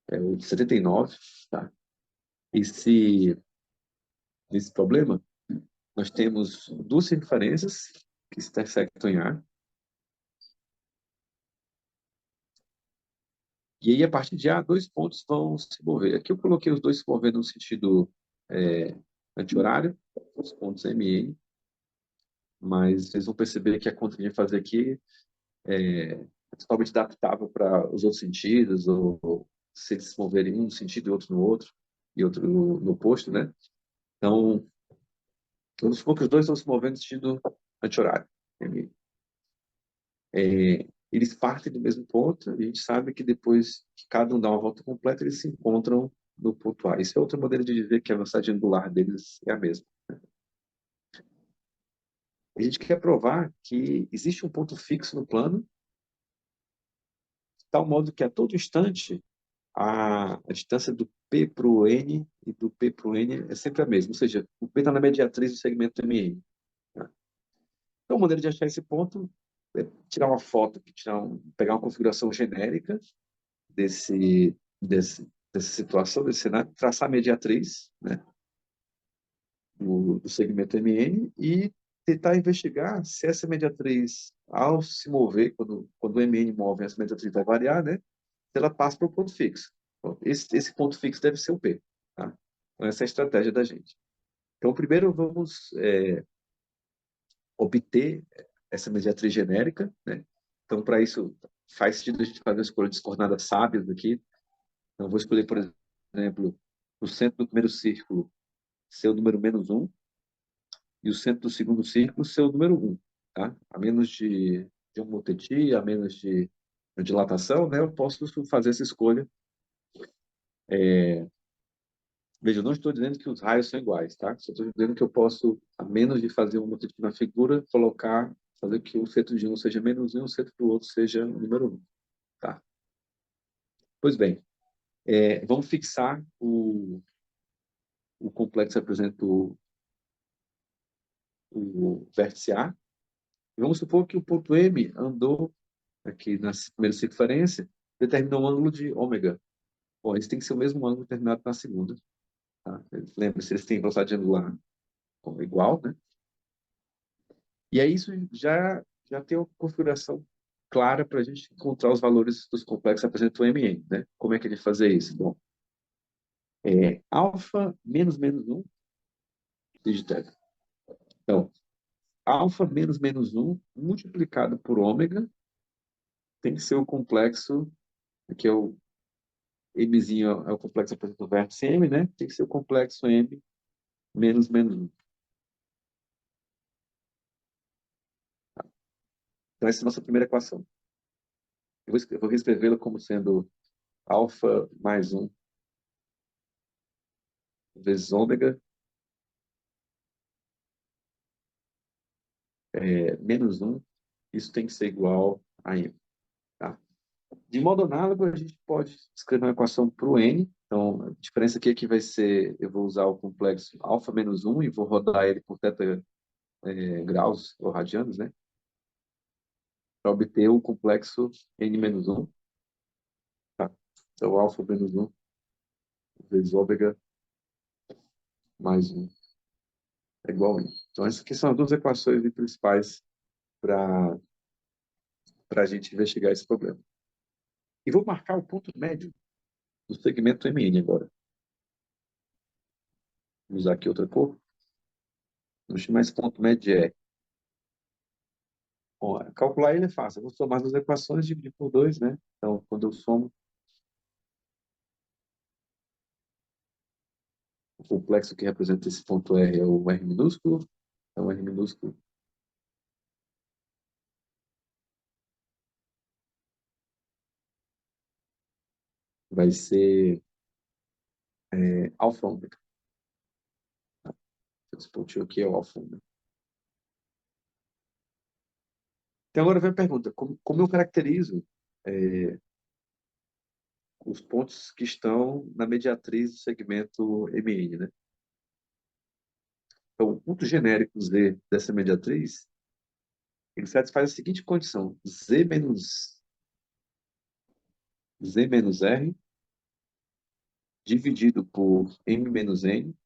é o de 79. Tá? Esse problema, nós temos duas circunferências que se intersectam em A, e aí, a partir de A, dois pontos vão se mover. Aqui eu coloquei os dois se movendo no sentido anti-horário, os pontos M e N, mas vocês vão perceber que a conta que a gente vai fazer aqui é totalmente adaptável para os outros sentidos, ou se eles se moverem em um sentido e outro no outro, e outro no oposto, né? Então, vamos supor que os dois estão se movendo no sentido anti-horário. Eles partem do mesmo ponto, e a gente sabe que depois que cada um dá uma volta completa, eles se encontram no ponto A. Isso é outra maneira de dizer que a velocidade angular deles é a mesma. A gente quer provar que existe um ponto fixo no plano, de tal modo que a todo instante a distância do P para o N e do P para o N é sempre a mesma, ou seja, o P está na mediatriz do segmento MN. Tá? Então, a maneira de achar esse ponto é tirar uma foto, pegar uma configuração genérica dessa situação, desse cenário, traçar a mediatriz, né, do segmento MN e tentar investigar se essa mediatriz, ao se mover, quando o MN move, essa mediatriz vai variar, né, se ela passa para o ponto fixo. Então, esse ponto fixo deve ser o P. Tá? Então, essa é a estratégia da gente. Então, primeiro vamos obter essa mediatriz genérica. Né? Então, para isso, faz sentido a gente fazer a escolha de coordenadas sábias aqui. Então, vou escolher, por exemplo, o centro do primeiro círculo ser o número -1 e o centro do segundo círculo ser o número 1. Tá? A menos de um moteti, a menos de dilatação, né, eu posso fazer essa escolha. Veja, eu não estou dizendo que os raios são iguais, tá? Só estou dizendo que eu posso, a menos de fazer um moteti na figura, fazer que o centro de um seja -1 e o centro do outro seja o número 1. Tá? Pois bem, vamos fixar o complexo que representa o vértice A. E vamos supor que o ponto M andou aqui na primeira circunferência, determinou um ângulo de ômega. Bom, esse tem que ser o mesmo ângulo determinado na segunda. Tá? Lembra-se, eles têm velocidade angular igual, né? E aí isso já tem uma configuração clara para a gente encontrar os valores dos complexos que apresentam o MN. Né? Como é que a gente fazer isso? Bom, alfa menos 1 digitado. Então, alfa menos 1 multiplicado por ômega tem que ser o complexo, que é Mzinho é o complexo apresenta o vértice M, né? Tem que ser o complexo M menos menos um. Então, essa é a nossa primeira equação. Eu vou reescrevê-la como sendo alfa mais um vezes ômega menos um. Isso tem que ser igual a M. Tá? De modo análogo, a gente pode escrever uma equação para o N. Então, a diferença aqui é que vai ser, eu vou usar o complexo alfa menos um e vou rodar ele por θ graus ou radianos, né? Para obter o complexo N menos um. Tá? Então, alfa menos um vezes ômega mais um é igual a N. Então, essas aqui são as duas equações principais para a gente investigar esse problema. E vou marcar o ponto médio do segmento MN agora. Vou usar aqui outra cor. Vou chamar esse ponto médio de E. Bom, calcular ele é fácil. Eu vou somar as duas equações e dividir por 2, né? Então, quando eu somo, o complexo que representa esse ponto R é o R minúsculo. Então, R minúsculo vai ser alfa ômega. Esse pontinho aqui é o alfa ômega. Então, agora vem a pergunta. Como eu caracterizo é, os pontos que estão na mediatriz do segmento MN, né? Então, o ponto genérico Z dessa mediatriz, ele satisfaz a seguinte condição. Z menos R dividido por M menos N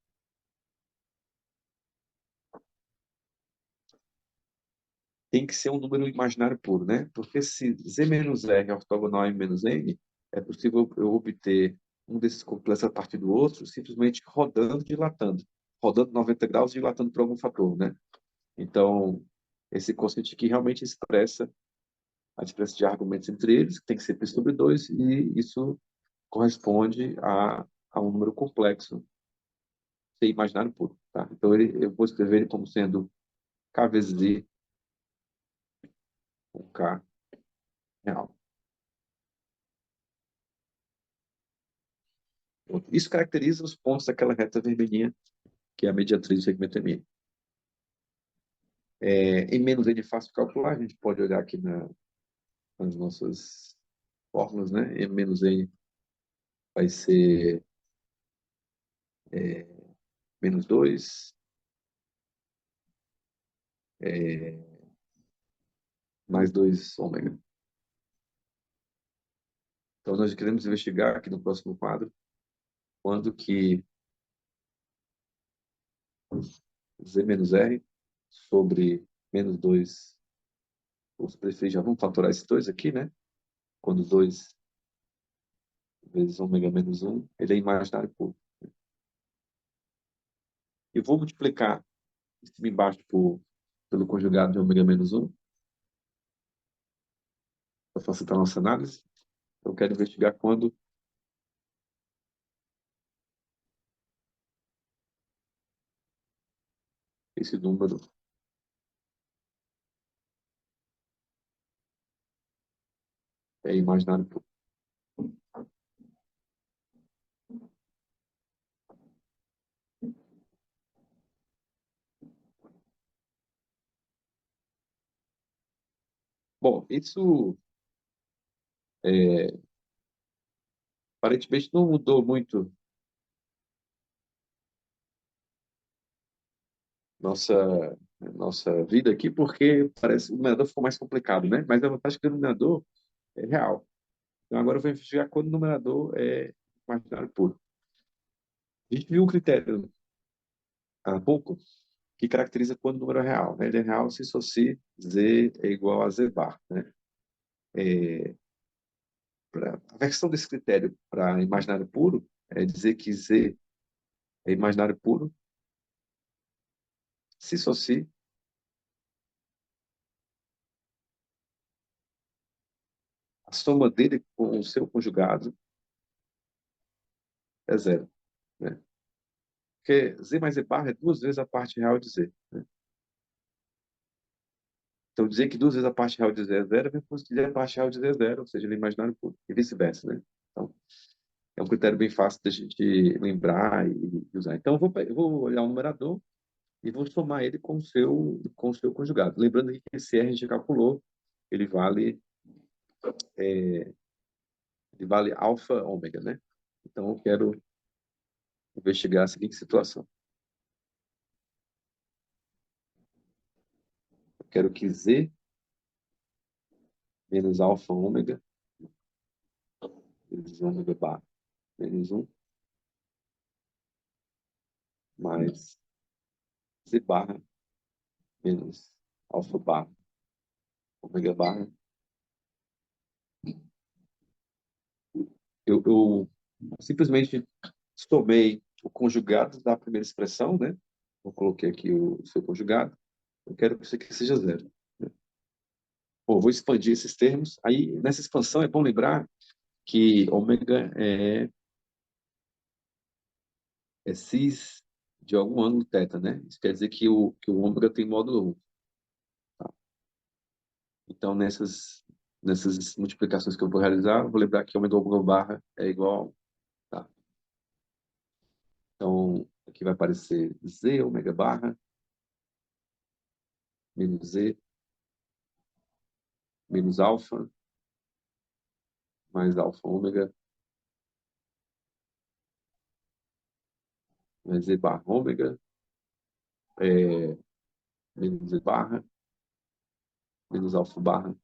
tem que ser um número imaginário puro, né? Porque se Z menos R é ortogonal a M menos N, é possível eu obter um desses complexos a partir do outro simplesmente rodando, dilatando. Rodando 90 graus e dilatando por algum fator, né? Então, esse conceito aqui realmente expressa a diferença de argumentos entre eles, que tem que ser P sobre 2, e isso corresponde a um número complexo, ser imaginário puro. Tá? Então, eu vou escrever ele como sendo K vezes I com K real. Isso caracteriza os pontos daquela reta vermelhinha, que é a mediatriz do segmento M. Em menos N é fácil de calcular, a gente pode olhar aqui nas nossas fórmulas, né? M menos N vai ser menos 2, mais 2 ômega. Então, nós queremos investigar aqui no próximo quadro quando que Z menos R sobre menos 2, os prefeitos já vão fatorar esses dois aqui, né? Quando 2 vezes ômega menos um ele é imaginário puro. Eu vou multiplicar em cima e embaixo pelo conjugado de ômega menos um para facilitar a nossa análise. Eu quero investigar quando esse número é imaginário puro. Bom, isso aparentemente não mudou muito nossa vida aqui, porque parece que o numerador ficou mais complicado, né? Mas a vantagem é que o denominador é real. Então, agora eu vou investigar quando o numerador é imaginário puro. A gente viu um critério há pouco que caracteriza quando o número é real, né? Ele é real se só se z é igual a z bar, né? A versão desse critério para imaginário puro é dizer que z é imaginário puro se só se a soma dele com o seu conjugado é zero, né? Porque z mais z barra é duas vezes a parte real de z, né? Então, dizer que duas vezes a parte real de z é zero é como dizer a parte real de z é zero, ou seja, ele é imaginário puro, e vice-versa, né? Então, é um critério bem fácil da gente lembrar e usar. Então, eu vou olhar o numerador e vou somar ele com o seu conjugado. Lembrando que esse R a gente calculou, ele vale, ele vale alfa ômega, né? Então, eu quero investigar a seguinte situação. Eu quero que Z menos alfa ômega vezes ômega barra menos um mais Z barra menos alfa barra ômega barra. Eu simplesmente somei o conjugado da primeira expressão, né? Eu coloquei aqui o seu conjugado. Eu quero que isso aqui seja zero, né? Bom, vou expandir esses termos. Aí, nessa expansão, é bom lembrar que ômega é cis de algum ângulo θ, né? Isso quer dizer que o ômega tem módulo 1. Tá? Então, nessas multiplicações que eu vou realizar, eu vou lembrar que ômega barra é igual. Tá? Então, aqui vai aparecer Z ômega barra menos Z menos alfa mais alfa ômega mais Z barra ômega menos Z barra menos alfa barra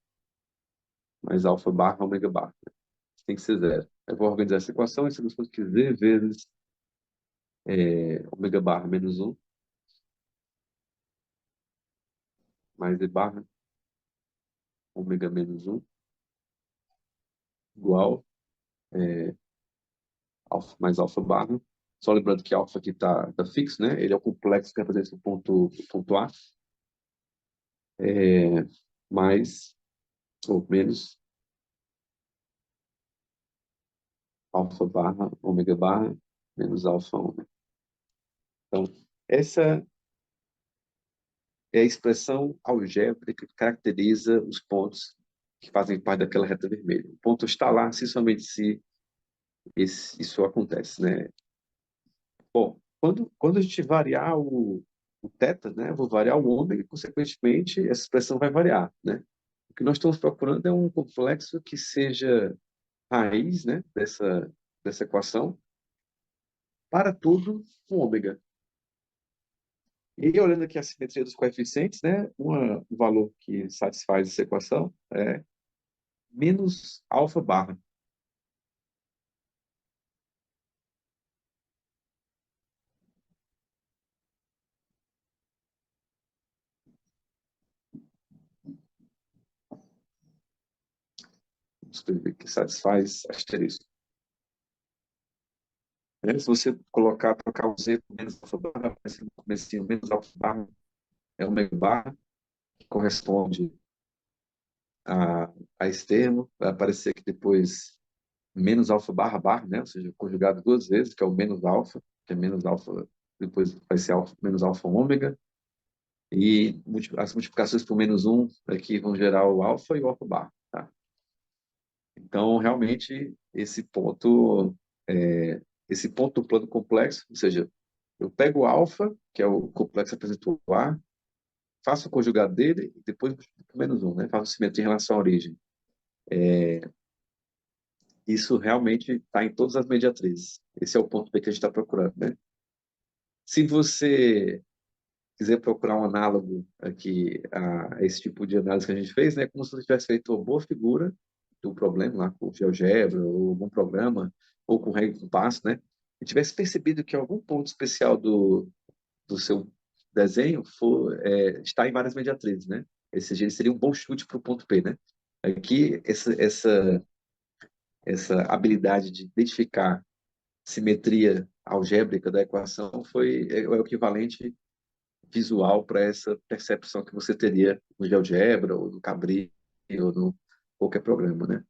mais alfa barra ômega barra. Tem que ser zero. Eu vou organizar essa equação, essa equação que Z vezes ômega barra menos um mais Z barra ômega menos um igual alfa mais alfa barra. Só lembrando que alfa aqui tá fixo, né? Ele é o complexo que representa o ponto A, mais ou menos alfa barra ômega barra menos alfa ômega. Então, essa é a expressão algébrica que caracteriza os pontos que fazem parte daquela reta vermelha. O ponto está lá se somente se isso acontece, né? Bom, quando a gente variar o θ, né, eu vou variar o ômega e, consequentemente, essa expressão vai variar, né? O que nós estamos procurando é um complexo que seja raiz, né, dessa equação para tudo com ômega. E olhando aqui a simetria dos coeficientes, né, um valor que satisfaz essa equação é menos alfa barra. Vamos escrever que satisfaz asterisco. Se você trocar o Z por menos alfa barra, aparece no comecinho menos alfa barra é ômega barra, que corresponde a esse termo. Vai aparecer aqui depois menos alfa barra barra, né? Ou seja, conjugado duas vezes, que é o menos alfa, que é menos alfa, depois vai ser alfa, menos alfa ômega. E as multiplicações por menos um aqui vão gerar o alfa e o alfa barra. Tá? Então, realmente, esse ponto do plano complexo, ou seja, eu pego o alfa, que é o complexo que representa o A, faço o conjugado dele e depois multiplico por menos um, né? Faço simetria em relação à origem. Isso realmente está em todas as mediatrizes. Esse é o ponto P que a gente está procurando, né? Se você quiser procurar um análogo aqui a esse tipo de análise que a gente fez, né, como se você tivesse feito uma boa figura do problema lá com GeoGebra ou algum programa ou com regra e compasso, né, e tivesse percebido que algum ponto especial do seu desenho está em várias mediatrizes, né? Esse seria um bom chute para o ponto P, né? Aqui essa habilidade de identificar simetria algébrica da equação é o equivalente visual para essa percepção que você teria no GeoGebra ou no Cabri ou no qualquer programa, né?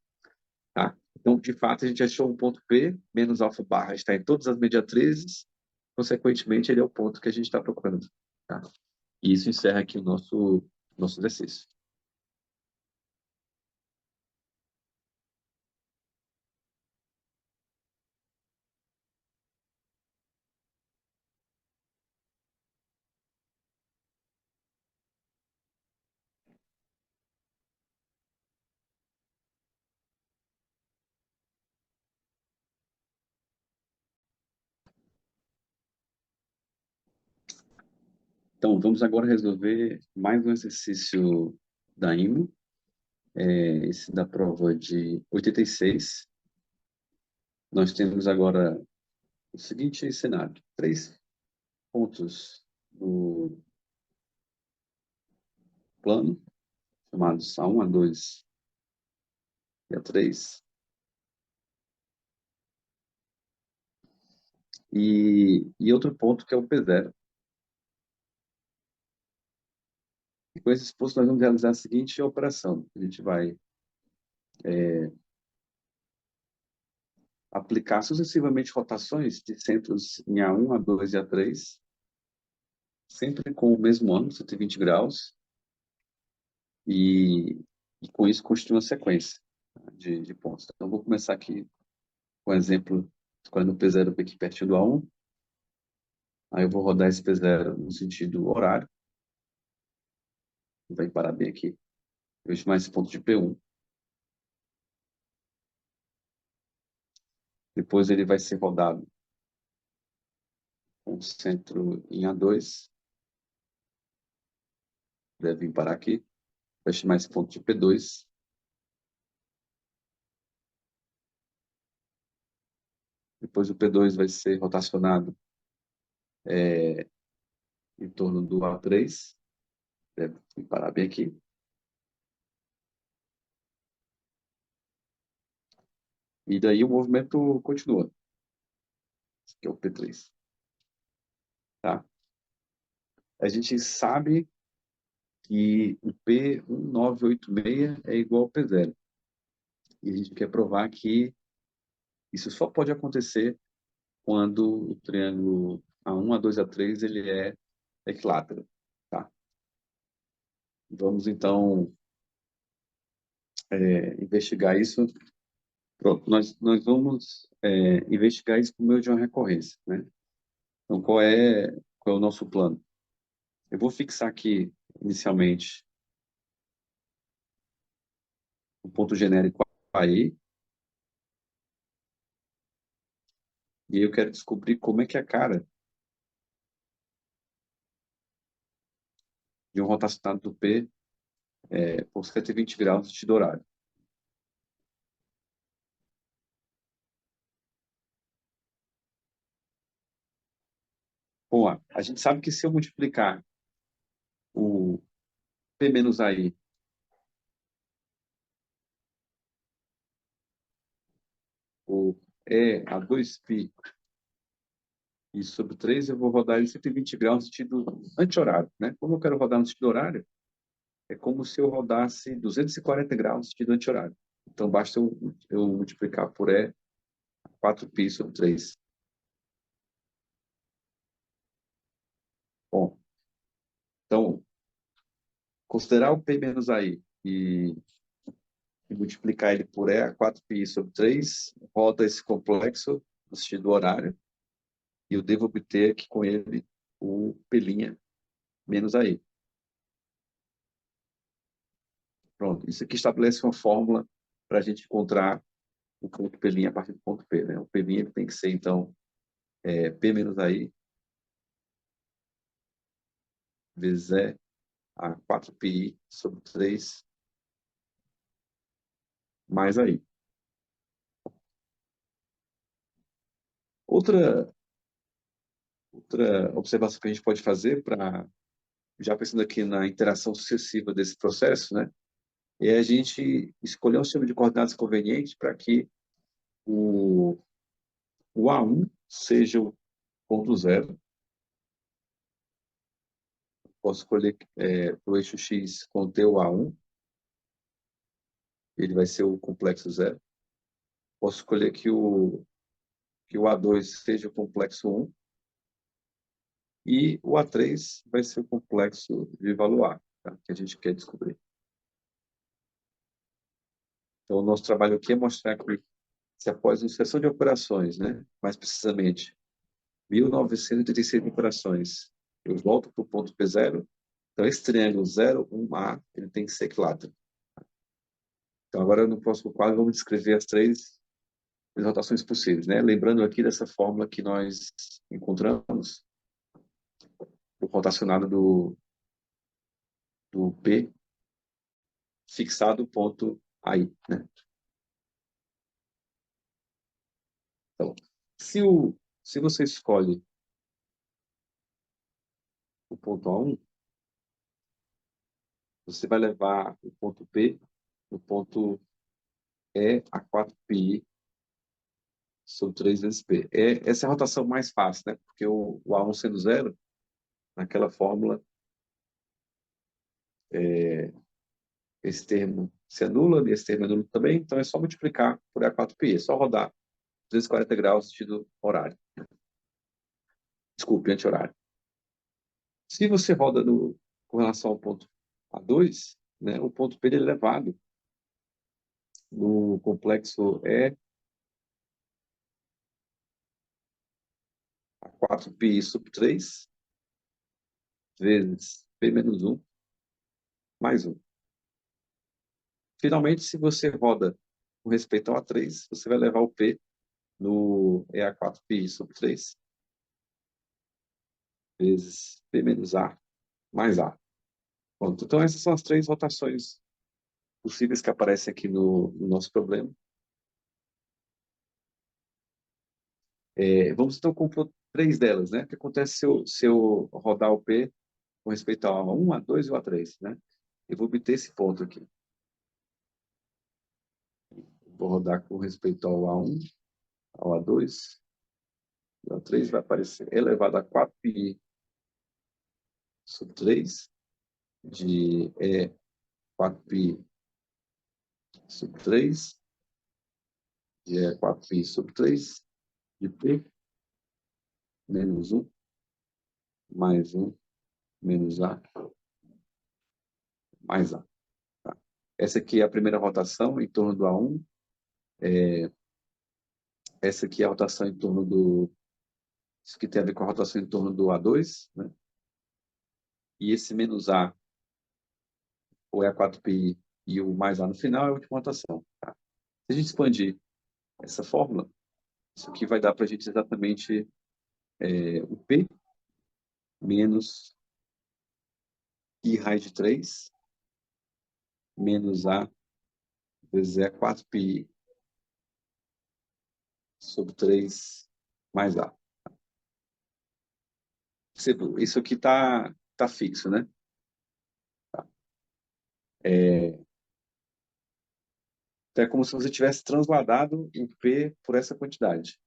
Tá? Então, de fato, a gente achou um ponto P menos alfa barra está em todas as mediatrizes, consequentemente, ele é o ponto que a gente está procurando. Tá? E isso encerra aqui o nosso exercício. Então, vamos agora resolver mais um exercício da IMO, esse da prova de 86. Nós temos agora o seguinte cenário: três pontos do plano, chamados A1, A2 e A3, e outro ponto que é o P0. E com esses pontos nós vamos realizar a seguinte operação: a gente vai aplicar sucessivamente rotações de centros em A1, A2 e A3, sempre com o mesmo ângulo, 120 graus, e, e com isso construir uma sequência de pontos. Então, vou começar aqui com o exemplo, escolhendo o P0 aqui pertinho do A1, aí eu vou rodar esse P0 no sentido horário, vai parar bem aqui, eu vejo mais esse ponto de P1. Depois ele vai ser rodado com o centro em A2, deve vir parar aqui, vai chamar esse ponto de P2. Depois o P2 vai ser rotacionado em torno do A3, deve parar bem aqui. E daí o movimento continua, que é o P3. Tá? A gente sabe que o P1986 é igual ao P0. E a gente quer provar que isso só pode acontecer quando o triângulo A1, A2, A3 ele é equilátero. Tá? Vamos, então, investigar isso. Pronto, nós vamos investigar isso por meio de uma recorrência. Né? Então, qual é o nosso plano? Eu vou fixar aqui, inicialmente, o ponto genérico aí, e aí eu quero descobrir como é que é a cara de um rotacionado do P por 120 graus de horário. Bom, a gente sabe que se eu multiplicar o P menos AI, o E a 2π e sobre 3, eu vou rodar em 120 graus no sentido anti-horário. Né? Como eu quero rodar no sentido horário, é como se eu rodasse 240 graus no sentido anti-horário. Então, basta eu multiplicar por E 4π sobre 3. Bom, então, considerar o P menos AI e multiplicar ele por E a 4π sobre 3, roda esse complexo no sentido horário, e eu devo obter aqui com ele o P' menos AI. Pronto, isso aqui estabelece uma fórmula para a gente encontrar o ponto P' a partir do ponto P. Né? O P' tem que ser, então, P menos AI vezes E a 4π sobre 3 mais AI. Outra, outra observação que a gente pode fazer, já pensando aqui na interação sucessiva desse processo, né, é a gente escolher um sistema de coordenadas conveniente para que o, o A1 seja o ponto zero. Posso escolher para o eixo X conter o A1, ele vai ser o complexo zero. Posso escolher que o A2 seja o complexo 1 e o A3 vai ser o complexo de Valois, tá? Que a gente quer descobrir. Então, o nosso trabalho aqui é mostrar que, se após uma sucessão de operações, né, mais precisamente 1986 operações, eu volto para o ponto P0, então esse triângulo 0, 1A, ele tem que ser equilátero. Então, agora no próximo quadro, vamos descrever as rotações possíveis, né? Lembrando aqui dessa fórmula que nós encontramos, o rotacionado do P fixado ponto aí, né? Então, se você escolhe o ponto A1, você vai levar o ponto P, o ponto E a 4π sobre 3 vezes P. Essa é a rotação mais fácil, né? Porque o A1 sendo zero, naquela fórmula, esse termo se anula, e esse termo é nulo também, então é só multiplicar por E4π, é só rodar 240 graus sentido horário. Desculpe, anti-horário. Se você roda com relação ao ponto A2, né, o ponto P é elevado no complexo E a 4π sobre 3 vezes P menos 1 mais 1. Finalmente, se você roda com respeito ao A3, você vai levar o P no E a 4π sobre 3 vezes P menos A mais A. Pronto. Então, essas são as três rotações possíveis que aparecem aqui no nosso problema. Vamos então compor três delas, né? O que acontece se eu rodar o P com respeito ao A1, A2 e o A3, né? Eu vou obter esse ponto aqui. Vou rodar com respeito ao A1, ao A2, e ao A3 vai aparecer elevado a 4π sobre 3 de E 4π sobre 3 de E 4π sobre 3 de P menos 1 mais 1 menos A mais A. Tá? Essa aqui é a primeira rotação em torno do A1. Essa aqui é a rotação em torno do... Isso que tem a ver com a rotação em torno do A2, né? E esse menos A, ou é a 4π e o mais A no final, é a última rotação. Tá? Se a gente expandir essa fórmula, isso aqui vai dar para a gente exatamente o P menos I raiz de 3 menos A vezes E 4π sobre 3 mais A. Isso aqui tá fixo, né? É, então é como se você tivesse transladado o P por essa quantidade.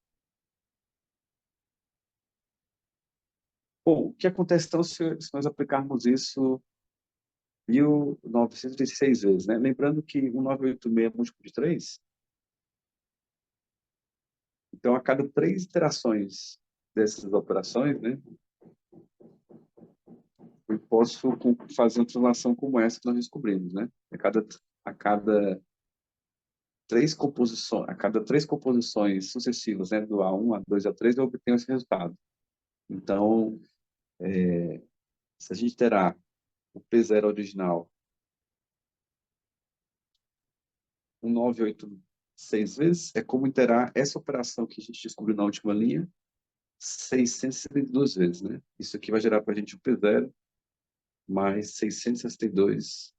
Bom, o que acontece então se nós aplicarmos isso 1936 vezes, né? Lembrando que 1986 é múltiplo de 3, então a cada 3 iterações dessas operações, né, eu posso fazer uma translação como essa que nós descobrimos, né? A cada três composições sucessivas, né, do A1, A2 e A3, eu obtenho esse resultado. Então, se a gente terá o P0 original 1986 vezes, é como terá essa operação que a gente descobriu na última linha, 672 vezes, né? Isso aqui vai gerar para a gente o P0 mais 662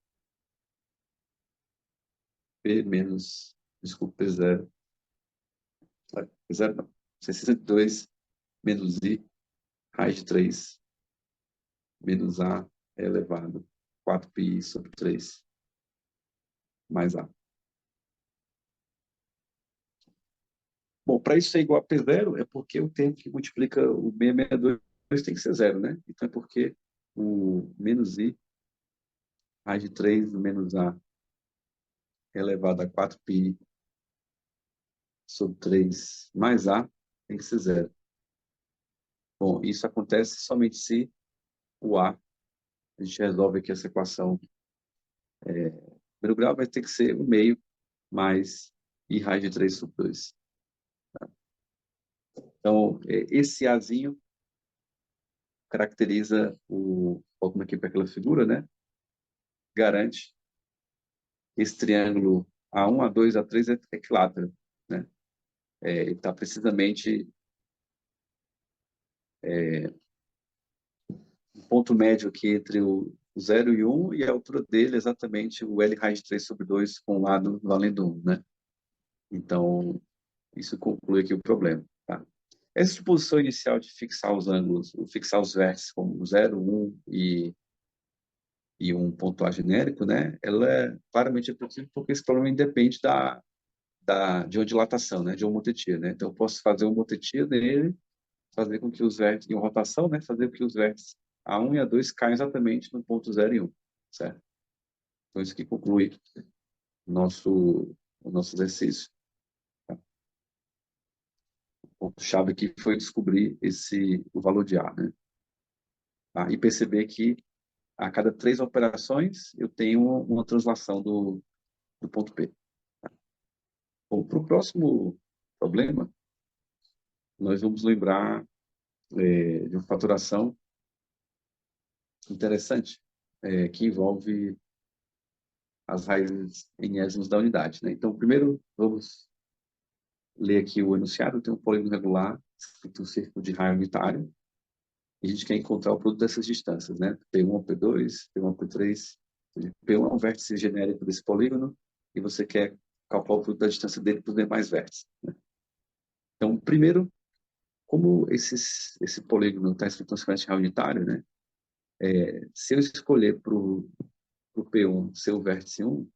P menos, desculpa, P0, P0 não, 662 menos I raiz de 3 menos A elevado 4π sobre 3 mais A. Bom, para isso ser igual a P0 é porque o termo que multiplica o 662 tem que ser zero, né? Então é porque o menos I raiz de 3 menos A elevado a 4π sobre 3 mais A tem que ser zero. Bom, isso acontece somente se o A, a gente resolve aqui essa equação. Primeiro grau vai ter que ser o meio mais I raiz de 3 sobre 2. Então, esse Azinho caracteriza voltando aqui para aquela figura, né? Garante que esse triângulo A1, A2, A3 é equilátero, né? Ele está precisamente um ponto médio aqui entre o 0 e 1, e a altura dele é exatamente o L raiz de 3 sobre 2 com o lado valendo 1, né? Então, isso conclui aqui o problema, tá? Essa disposição inicial de fixar os ângulos, fixar os vértices como 0, 1 e um ponto A genérico, né? Ela é claramente possível porque esse problema independe de uma dilatação, né? De uma motetia, né? Então, eu posso fazer uma motetia nele, fazer com que os vértices, em rotação, né? Fazer com que os vértices A1 e A2 caiam exatamente no ponto 0 e 1, certo? Então, isso que conclui o nosso exercício. O ponto-chave aqui foi descobrir o valor de A, né? Tá? E perceber que a cada 3 operações eu tenho uma translação do ponto P. Bom, para o próximo problema, nós vamos lembrar de uma faturação interessante, que envolve as raízes enésimos da unidade, né? Então, primeiro, vamos ler aqui o enunciado. Tem um polígono regular, escrito um círculo de raio unitário, e a gente quer encontrar o produto dessas distâncias, né? P1, P2, P1, P3. P1 é um vértice genérico desse polígono, e você quer calcular o produto da distância dele para os demais vértices, né? Então, primeiro, como esse polígono está escrito um sequência de raio unitário, né? Se eu escolher para o P1 ser o vértice 1,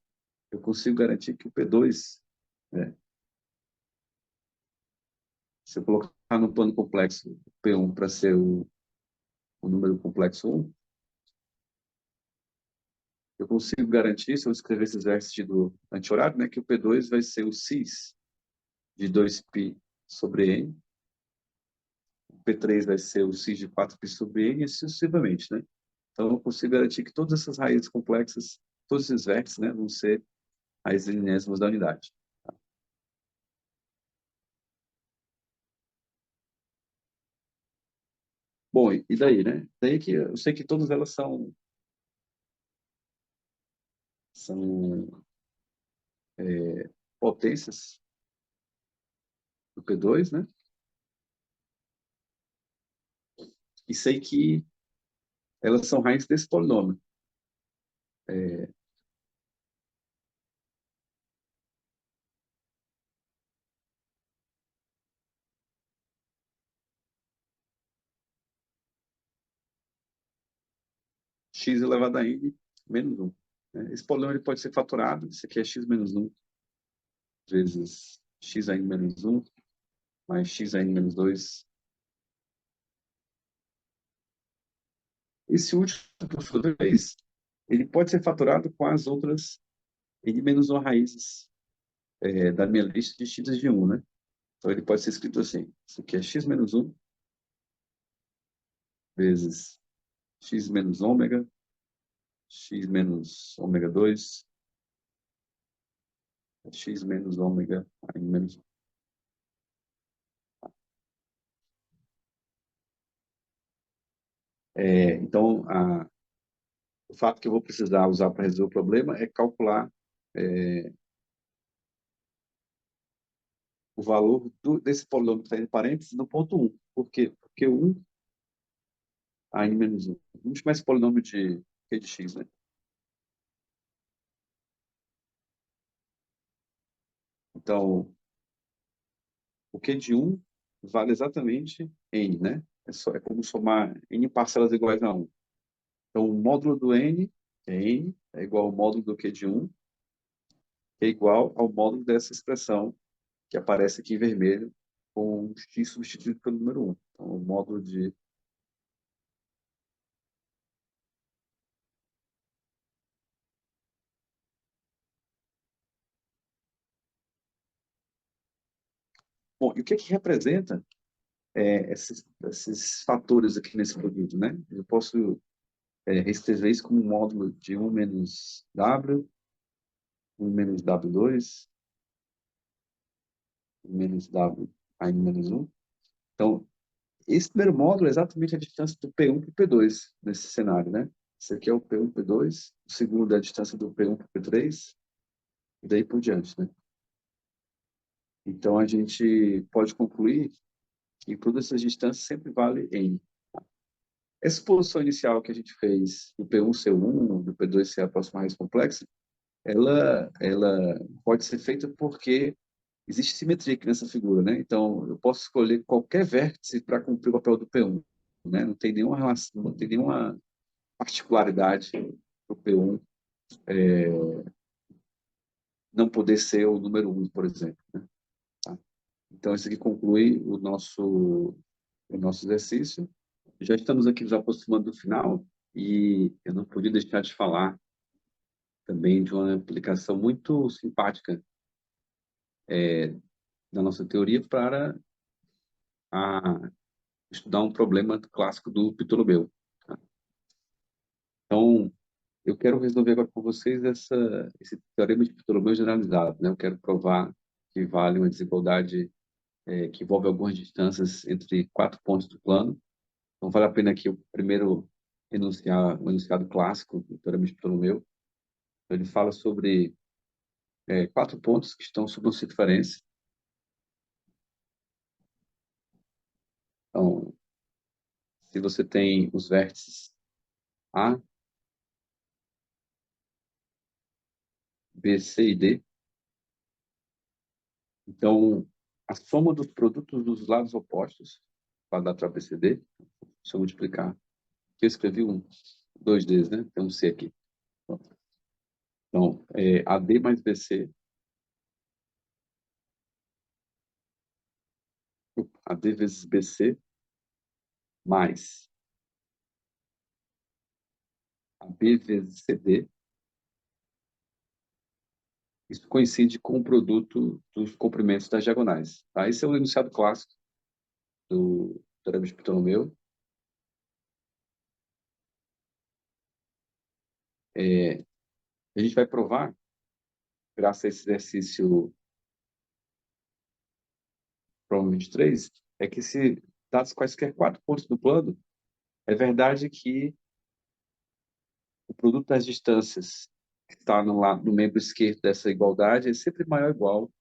eu consigo garantir que o P2, né? Se eu colocar no plano complexo o P1 para ser o número complexo 1, eu consigo garantir, se eu escrever esses vértices do anti-horário, né, que o P2 vai ser o cis de 2π sobre n, o P3 vai ser o cis de 4π sobre n, e assim sucessivamente, né? Então, eu consigo garantir que todas essas raízes complexas, todos esses vértices, né, vão ser raízes linésimas da unidade. Bom, e daí, né? Daí que eu sei que todas elas são potências do P2, né? E sei que elas são raízes desse polinômio. X elevado a n menos 1. Né? Esse polinômio ele pode ser fatorado. Isso aqui é x menos 1 vezes x a n menos 1 mais x a n menos 2. Esse último, por sua vez, ele pode ser fatorado com as outras n menos 1 raízes da minha lista de x de 1, né? Então, ele pode ser escrito assim. Isso aqui é x menos 1 vezes x menos ômega, x menos ômega 2, x menos ômega a n menos 1. Então, o fato que eu vou precisar usar para resolver o problema é calcular é, o valor desse polinômio que está em parênteses no ponto 1. Por quê? Porque o 1, a n menos 1. Vamos chamar esse polinômio de q de x, né? Então, o q de 1 vale exatamente n, né? É como somar n parcelas iguais a 1. Então, o módulo do n, que é n, é igual ao módulo do q de 1, que é igual ao módulo dessa expressão que aparece aqui em vermelho, com x substituído pelo número 1. Então, o módulo de Bom, e o que representa esses fatores aqui nesse produto, né? Eu posso reescrever isso como um módulo de 1 menos W, 1 menos W2, 1 menos W, aí menos 1. Então, esse primeiro módulo é exatamente a distância do P1 para o P2 nesse cenário, né? Esse aqui é o P1 P2, o segundo é a distância do P1 para o P3, e daí por diante, né? Então, a gente pode concluir que todas essas distâncias sempre vale N. Essa exposição inicial que a gente fez do P1 ser 1, do P2 ser a próxima raiz complexa, ela pode ser feita porque existe simetria aqui nessa figura, né? Então, eu posso escolher qualquer vértice para cumprir o papel do P1, né? Não tem nenhuma relação, não tem nenhuma particularidade do P1 não poder ser o número 1, por exemplo, né? Tá? Então, isso aqui conclui o nosso exercício. Já estamos aqui nos aproximando do final e eu não podia deixar de falar também de uma aplicação muito simpática da nossa teoria para estudar um problema clássico do Ptolomeu. Tá? Então, eu quero resolver agora com vocês esse teorema de Ptolomeu generalizado, né? Eu quero provar que vale uma desigualdade que envolve algumas distâncias entre 4 pontos do plano. Então, vale a pena aqui o primeiro enunciar o enunciado clássico do teorema de Ptolomeu. Então, ele fala sobre 4 pontos que estão sob uma circunferência. Então, se você tem os vértices A, B, C e D, então a soma dos produtos dos lados opostos para dar para ABCD, se eu multiplicar, aqui eu escrevi dois Ds, né? Tem um C aqui. Então, AD mais BC, AD vezes BC, mais AB vezes CD, isso coincide com o produto dos comprimentos das diagonais. Tá? Esse é o enunciado clássico do teorema de Ptolomeu. A gente vai provar, graças a esse exercício problem 23, é que se dados quaisquer 4 pontos do plano, é verdade que o produto das distâncias que está no membro esquerdo dessa igualdade é sempre maior ou igual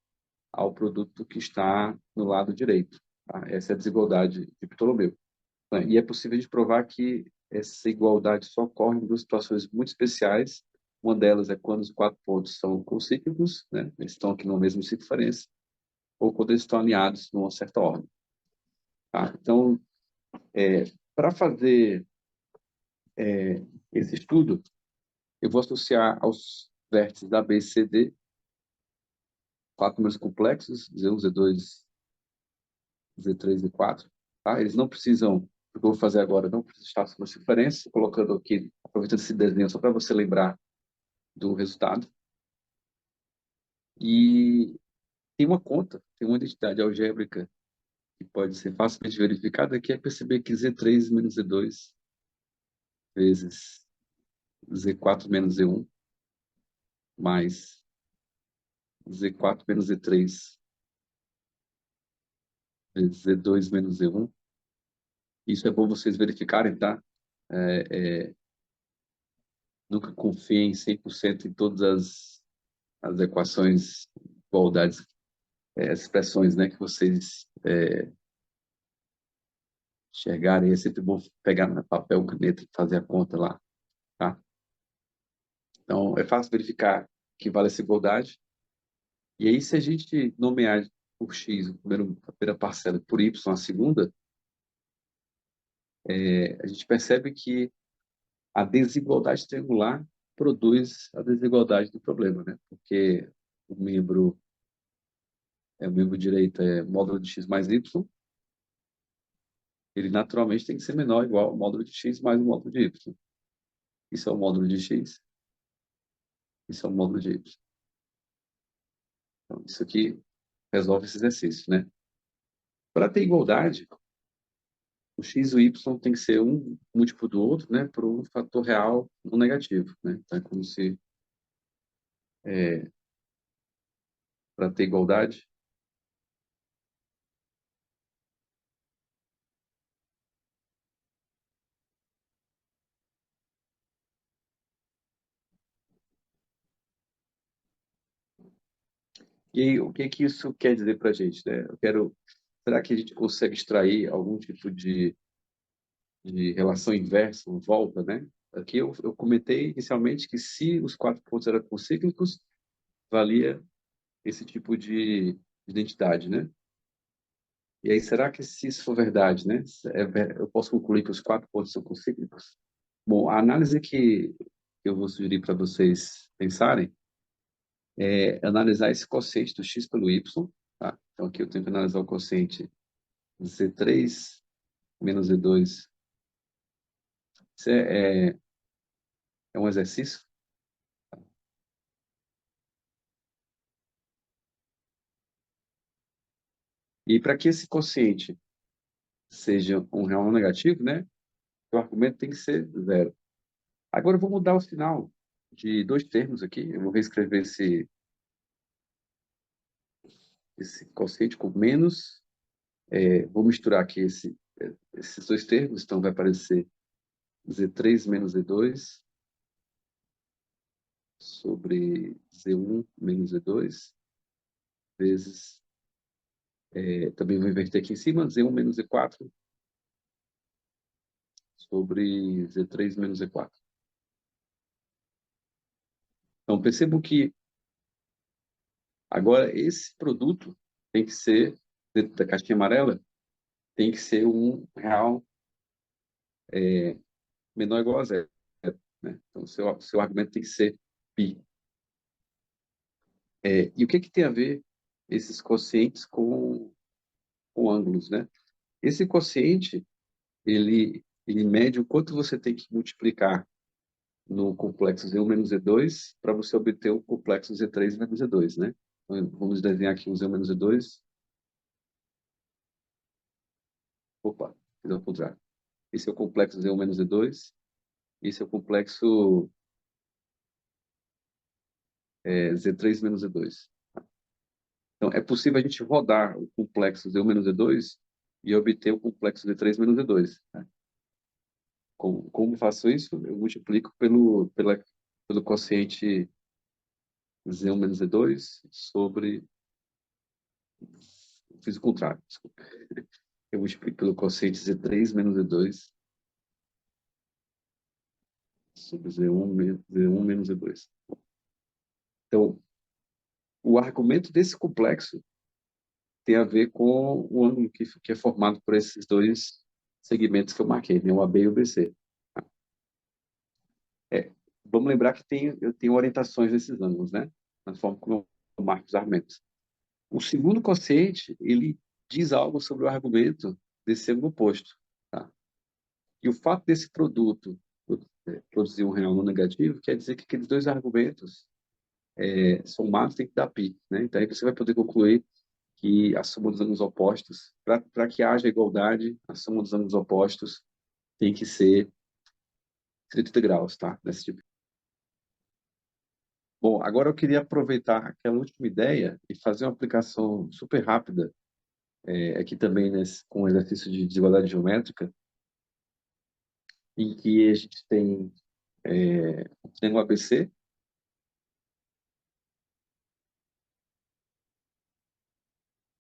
ao produto que está no lado direito. Tá? Essa é a desigualdade de Ptolomeu. E é possível de provar que essa igualdade só ocorre em duas situações muito especiais. Uma delas é quando os 4 pontos são concíclicos, né? Eles estão aqui no mesmo circunferência, ou quando eles estão alinhados numa certa ordem. Tá? Então, para fazer esse estudo, eu vou associar aos vértices da B e C, D, 4 números complexos, Z1, Z2, Z3 e 4. Tá? Eles não precisam, o que eu vou fazer agora, não precisa estar sob circunferência, colocando aqui, aproveitando esse desenho, só para você lembrar do resultado. E tem uma conta, tem uma identidade algébrica que pode ser facilmente verificada, que é perceber que Z3 menos Z2 vezes Z4 menos Z1 mais Z4 menos Z3 vezes Z2 menos Z1. Isso é bom vocês verificarem, tá? Nunca confiem 100% em todas as equações, igualdades, as expressões, né, que vocês enxergarem. É sempre bom pegar no papel, caneta e fazer a conta lá, tá? Então, é fácil verificar que vale essa igualdade. E aí, se a gente nomear por x a primeira parcela por y a segunda, a gente percebe que a desigualdade triangular produz a desigualdade do problema, né? Porque o membro direito é módulo de x mais y, ele naturalmente tem que ser menor ou igual ao módulo de x mais o módulo de y. Isso é o módulo de x, isso é o módulo de y. Então, isso aqui resolve esse exercício, né? Para ter igualdade, o x e o y tem que ser um múltiplo do outro, né, por um fator real no negativo, né? Então, é como se, para ter igualdade, e aí, o que que isso quer dizer para a gente, né? Será que a gente consegue extrair algum tipo de relação inversa, ou volta, né? Aqui eu comentei inicialmente que se os quatro pontos eram concíclicos, valia esse tipo de identidade, né? E aí, será que se isso for verdade, né? Eu posso concluir que os quatro pontos são concíclicos? Bom, a análise que eu vou sugerir para vocês pensarem é analisar esse quociente do x pelo y, tá? Então, aqui eu tenho que analisar o quociente Z3 menos Z2. Isso é um exercício. E para que esse quociente seja um real não negativo, né? O argumento tem que ser zero. Agora eu vou mudar o final de dois termos aqui. Eu vou reescrever esse quociente com menos. Vou misturar aqui esses dois termos. Então vai aparecer Z3 menos Z2 sobre Z1 menos Z2 vezes. Também vou inverter aqui em cima. Z1 menos Z4 sobre Z3 menos Z4. Então percebo que agora esse produto tem que ser, dentro da caixinha amarela, tem que ser um real menor ou igual a zero, né? Então, seu argumento tem que ser π. E o que tem a ver esses quocientes com ângulos, né? Esse quociente, ele mede o quanto você tem que multiplicar no complexo Z1 menos Z2 para você obter o complexo Z3 menos Z2, né? Então, vamos desenhar aqui um Z1 menos Z2. Opa, fiz ao contrário. Esse é o complexo Z1 menos Z2. Esse é o complexo Z3 menos Z2. Então, é possível a gente rodar o complexo Z1 menos Z2 e obter o complexo Z3 menos Z2. Né? Como faço isso? Eu multiplico pelo quociente Z1 menos Z2 sobre... Fiz o contrário, desculpa. Eu multiplico pelo quociente Z3 menos Z2 sobre Z1 menos Z2. Então, o argumento desse complexo tem a ver com o ângulo que é formado por esses dois segmentos que eu marquei, né? O AB e o BC. É, vamos lembrar que eu tenho orientações desses ângulos, né? Na forma como eu marco os argumentos. O segundo quociente, ele diz algo sobre o argumento desse ângulo oposto, tá? E o fato desse produto produzir um real não negativo quer dizer que aqueles dois argumentos somados tem que dar π, né? Então aí você vai poder concluir que a soma dos ângulos opostos, para que haja igualdade, a soma dos ângulos opostos tem que ser 30 graus, tá? Desse tipo. Bom, agora eu queria aproveitar aquela última ideia e fazer uma aplicação super rápida, aqui também com o exercício de desigualdade geométrica, em que a gente tem um ABC,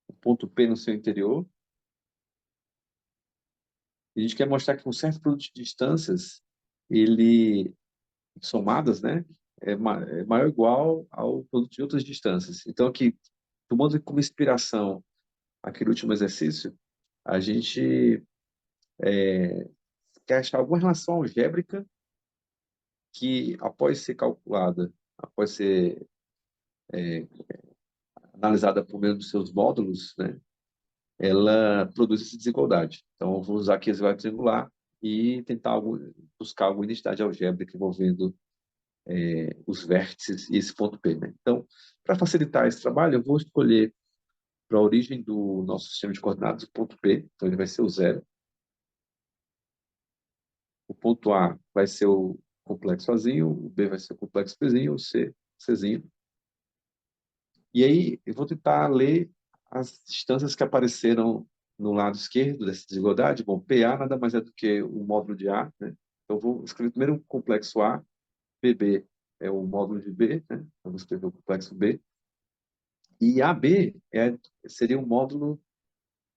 um ponto P no seu interior, e a gente quer mostrar que um certo produto de distâncias, ele, somadas, né, é maior ou igual ao produto de outras distâncias. Então, aqui, tomando como inspiração aquele último exercício, a gente quer achar alguma relação algébrica que, após ser calculada, após ser analisada por meio dos seus módulos, né, ela produz essa desigualdade. Então, eu vou usar aqui a desigualdade triangular e tentar buscar alguma identidade algébrica envolvendo os vértices e esse ponto P. Né? Então, para facilitar esse trabalho, eu vou escolher para a origem do nosso sistema de coordenadas, o ponto P, então ele vai ser o zero. O ponto A vai ser o complexo Azinho, o B vai ser o complexo Bzinho, o C, Czinho. E aí eu vou tentar ler as distâncias que apareceram no lado esquerdo dessa desigualdade. Bom, PA nada mais é do que o módulo de A, né? Então, eu vou escrever primeiro o complexo A, PB é o módulo de B, né? Então, eu vou escrever o complexo B. E AB seria o módulo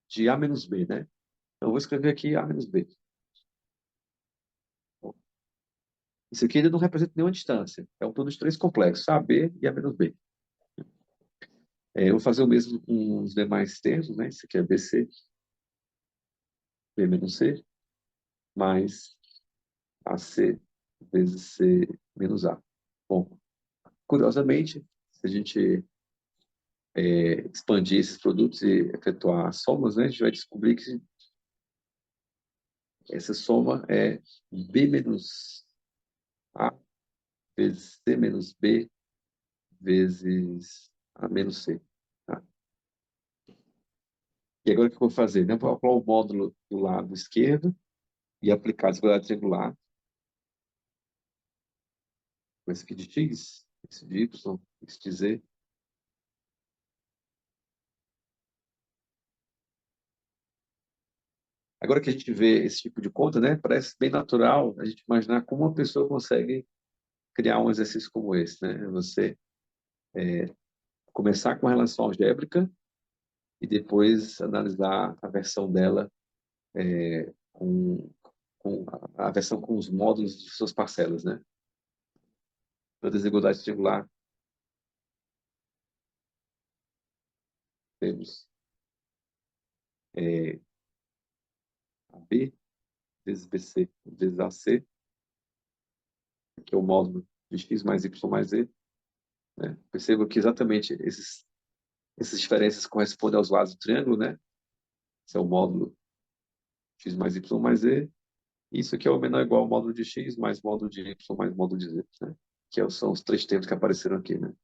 de A menos B, né? Então, eu vou escrever aqui A menos B. Bom, isso aqui ainda não representa nenhuma distância. É um produto de três complexos, AB e A menos B. Eu vou fazer o mesmo com os demais termos, né? Isso aqui é BC, B menos C, mais AC vezes C menos A. Bom, curiosamente, se a gente expandir esses produtos e efetuar somas, né, a gente vai descobrir que essa soma é B menos A vezes C menos B vezes A menos C. Tá? E agora o que eu vou fazer? Né? Eu vou aplicar o módulo do lado esquerdo e aplicar a desigualdade triangular com esse aqui de x, esse de y, esse de z. Agora que a gente vê esse tipo de conta, né, parece bem natural a gente imaginar como uma pessoa consegue criar um exercício como esse, né? Você começar com a relação algébrica e depois analisar a versão dela com, com a versão com os módulos de suas parcelas, né? Para desigualdade triangular, temos AB vezes BC vezes AC, que é o módulo de x mais y mais z. Né? Perceba que exatamente essas diferenças correspondem aos lados do triângulo, né? Esse é o módulo x mais y mais z. Isso aqui é o menor ou igual ao módulo de x mais módulo de y mais módulo de z, né? São os três termos que apareceram aqui, né?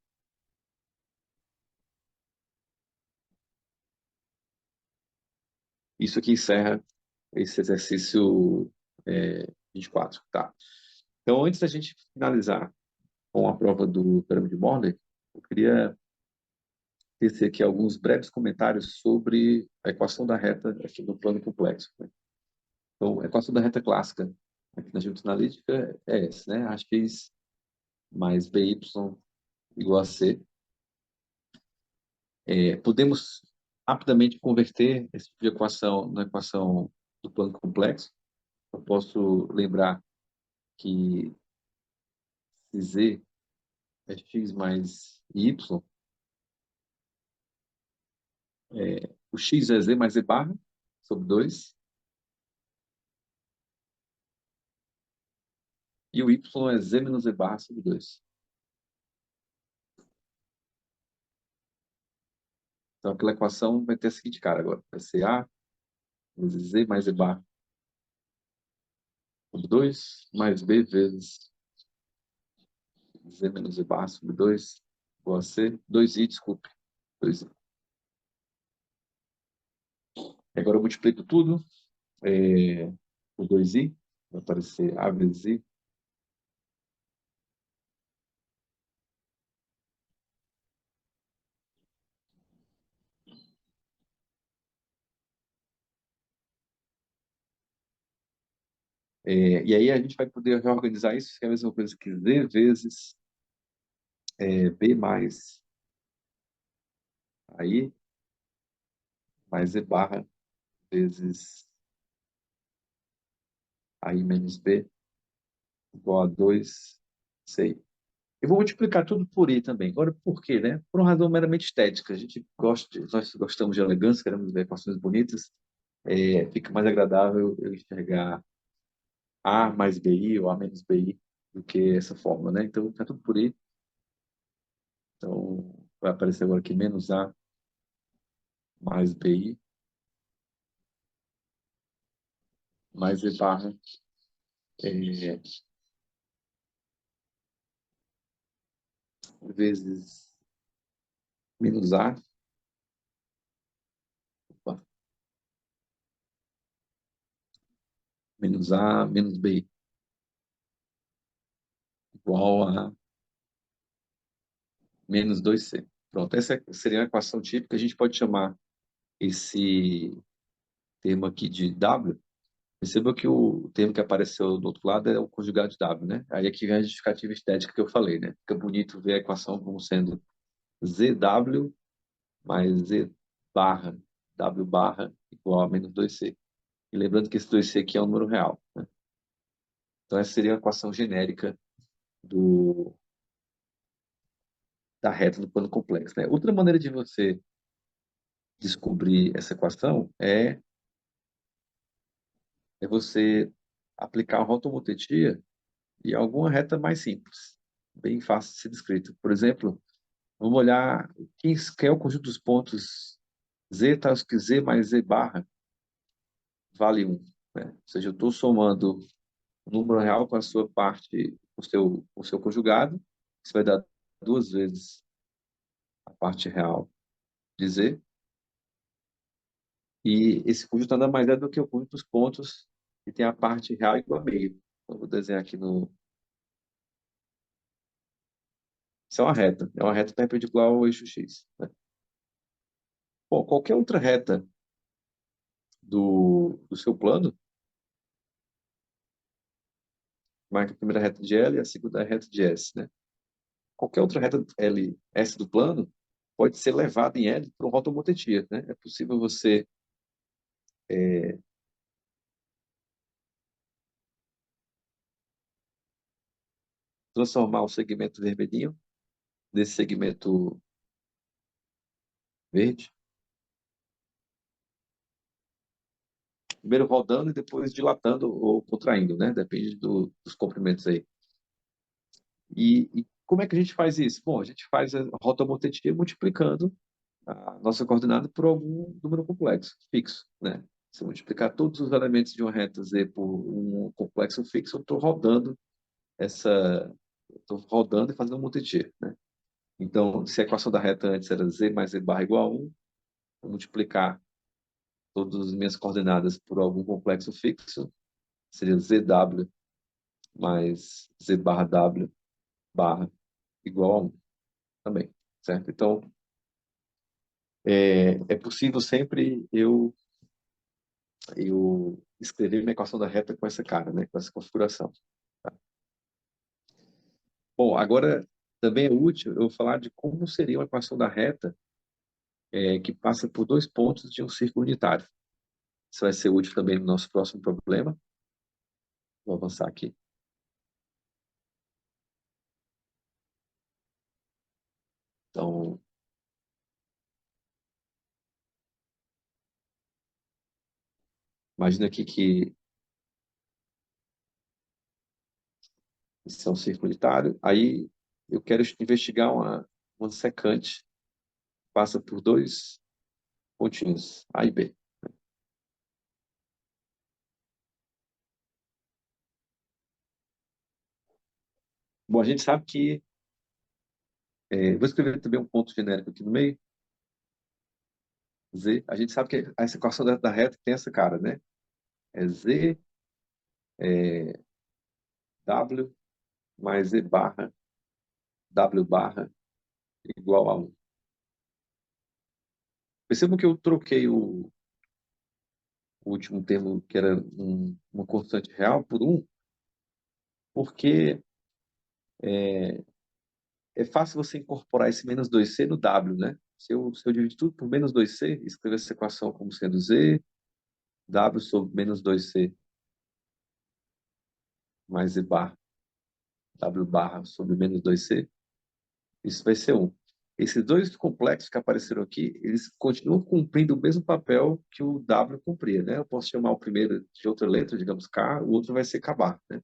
Isso aqui encerra esse exercício 24, tá? Então, antes da gente finalizar com a prova do Teorema de Morley, eu queria tecer aqui alguns breves comentários sobre a equação da reta aqui no plano complexo, né? Então, a equação da reta clássica aqui na geometria analítica é essa, né? Ax mais by igual a c. Podemos rapidamente converter esse tipo de equação na equação do plano complexo. Eu posso lembrar que se z é x mais y, o x é z mais e barra sobre 2 e o y é z menos e barra sobre 2. Então, aquela equação vai ter a seguinte cara agora. Vai ser a vezes z mais e barra sobre 2 mais b vezes z menos e barra sobre 2 igual a c. 2i, desculpe. 2i. Agora eu multiplico tudo por 2i. Vai aparecer a vezes i. E aí a gente vai poder reorganizar isso, que é a mesma coisa que z vezes b mais aí, mais e barra vezes aí menos b igual a 2c. Eu vou multiplicar tudo por i também. Agora, por quê, né? Por uma razão meramente estética. Nós gostamos de elegância, queremos ver equações bonitas. Fica mais agradável eu enxergar a mais bi ou a menos bi do que essa fórmula, né? Então, tá tudo por i. Então, vai aparecer agora aqui menos a mais bi mais e barra é, vezes menos a menos A menos B igual a menos 2C. Pronto, essa seria a equação típica. A gente pode chamar esse termo aqui de W. Perceba que o termo que apareceu do outro lado é o conjugado de W, né? Aí aqui vem a justificativa estética que eu falei, né? Fica bonito ver a equação como sendo ZW mais Z barra W barra igual a menos 2C. E lembrando que esse 2C aqui é um número real, né? Então essa seria a equação genérica do, da reta do plano complexo, né? Outra maneira de você descobrir essa equação é você aplicar a rotomotetia e alguma reta mais simples, bem fácil de ser descrita. Por exemplo, vamos olhar quem é o conjunto dos pontos z, tais que z mais z barra vale 1. Né? Ou seja, eu estou somando o número real com a sua parte, com o seu conjugado, isso vai dar duas vezes a parte real de z, e esse conjunto nada mais é do que o conjunto dos pontos que tem a parte real igual a meio. Então, vou desenhar aqui no... Isso é uma reta perpendicular ao eixo x. Né? Bom, qualquer outra reta do seu plano, marca a primeira reta de L e a segunda reta de S, né? Qualquer outra reta L, S do plano pode ser levada em L para um rotomotetia, né? É possível você transformar o segmento vermelhinho nesse segmento verde, primeiro rodando e depois dilatando ou contraindo, né? Depende dos comprimentos aí. E como é que a gente faz isso? Bom, a gente faz a rotomotetia multiplicando a nossa coordenada por algum número complexo, fixo, né? Se eu multiplicar todos os elementos de uma reta Z por um complexo fixo, eu estou rodando e fazendo um multiplicar, né? Então, se a equação da reta antes era Z mais Z barra igual a 1, eu multiplicar todas as minhas coordenadas por algum complexo fixo, seria ZW mais Z barra W barra igual a 1 também, certo? Então, é possível sempre eu escrever minha equação da reta com essa cara, né? Com essa configuração. Tá? Bom, agora também é útil eu falar de como seria uma equação da reta que passa por dois pontos de um círculo unitário. Isso vai ser útil também no nosso próximo problema. Vou avançar aqui. Então, imagina aqui que esse é um círculo unitário. Aí eu quero investigar uma secante que passa por dois pontinhos, A e B. Bom, a gente sabe que... vou escrever também um ponto genérico aqui no meio, Z. A gente sabe que essa equação da reta tem essa cara, né? É Z W mais Z barra W barra igual a 1. Percebam que eu troquei o último termo, que era uma constante real, por 1, porque é fácil você incorporar esse menos 2C no W, né? Se eu dividir tudo por menos 2C, escrever essa equação como sendo Z, W sobre menos 2C mais Z barra, W barra sobre menos 2C, isso vai ser 1. Esses dois complexos que apareceram aqui, eles continuam cumprindo o mesmo papel que o W cumpria, né? Eu posso chamar o primeiro de outra letra, digamos K, o outro vai ser Kbar, né?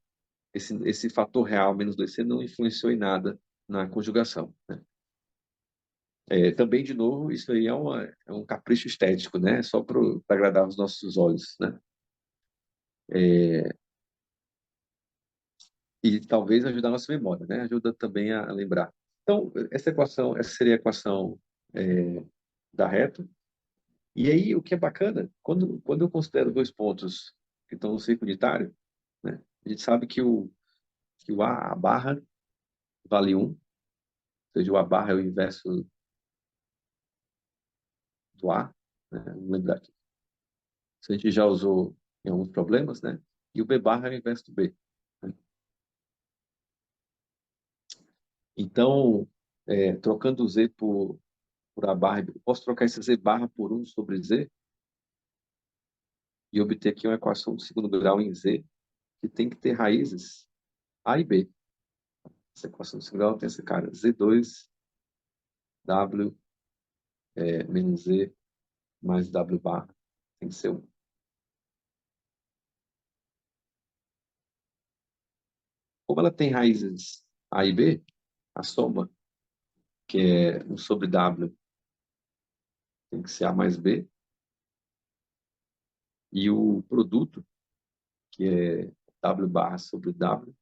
Esse fator real, menos 2C, não influenciou em nada na conjugação, né? Também, de novo, isso aí é um capricho estético, né? Só para agradar os nossos olhos, né? E talvez ajudar a nossa memória, né? Ajuda também a lembrar. Então, essa seria a equação da reta. E aí, o que é bacana, quando eu considero dois pontos que estão no círculo unitário, né? A gente sabe que a barra vale 1, ou seja, o A barra é o inverso do A, né? Vamos lembrar aqui. Isso a gente já usou em alguns problemas, né? E o B barra é o inverso do B, né? Então, trocando o Z por A barra, eu posso trocar esse Z barra por 1 sobre Z e obter aqui uma equação de segundo grau em Z que tem que ter raízes A e B. Essa equação de segundo grau tem essa cara, Z2W menos Z mais W barra tem que ser 1. Como ela tem raízes A e B, a soma, que é 1 sobre W, tem que ser A mais B, e o produto, que é W barra sobre W,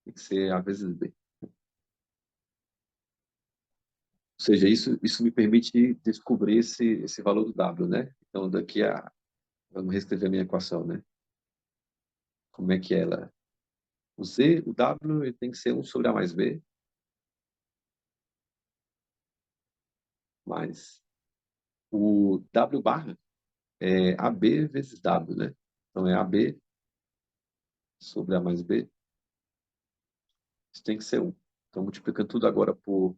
tem que ser A vezes B. Ou seja, isso me permite descobrir esse valor do W, né? Então, vamos reescrever a minha equação, né? Como é que ela... O Z, o W, ele tem que ser 1 sobre A mais B, mais o W barra é AB vezes W, né? Então, é AB sobre A mais B, isso tem que ser 1. Então, multiplicando tudo agora por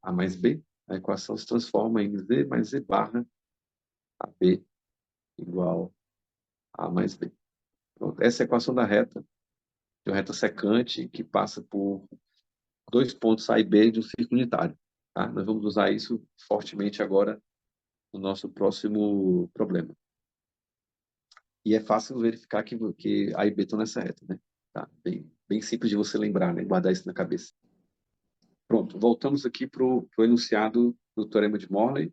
A mais B, a equação se transforma em Z mais Z barra AB igual a mais B. Pronto, essa é a equação da reta, de uma reta secante que passa por dois pontos A e B de um círculo unitário. Tá? Nós vamos usar isso fortemente agora no nosso próximo problema. E é fácil verificar que A e B estão nessa reta, né? Tá? Bem simples de você lembrar, né? Guardar isso na cabeça. Pronto, voltamos aqui para o enunciado do Teorema de Morley,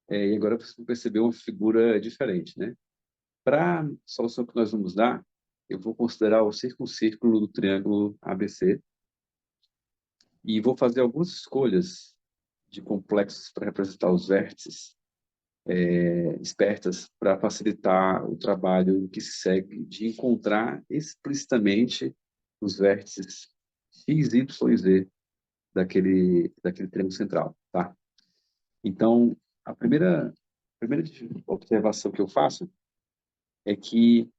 e agora você percebeu uma figura diferente, né? Para a solução que nós vamos dar, eu vou considerar o círculo do triângulo ABC e vou fazer algumas escolhas de complexos para representar os vértices, espertas para facilitar o trabalho que se segue de encontrar explicitamente os vértices x, y e z daquele triângulo central, tá? Então, a primeira observação que eu faço é que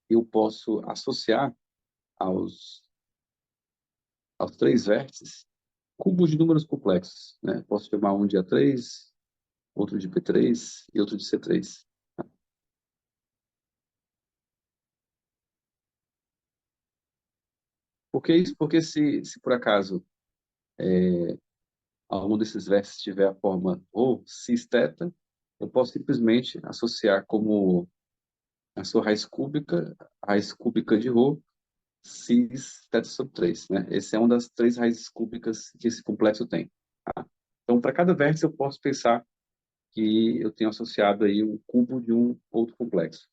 eu posso associar aos, aos três vértices cubos de números complexos, né? Posso chamar um de A3, outro de B3 e outro de C3. Por que isso? Porque se por acaso algum desses vértices tiver a forma ρ, cis, θ, eu posso simplesmente associar como a sua raiz cúbica de ρ, cis, θ sobre 3, né? Essa é uma das três raízes cúbicas que esse complexo tem. Tá? Então, para cada vértice, eu posso pensar que eu tenho associado aí um cubo de um outro complexo.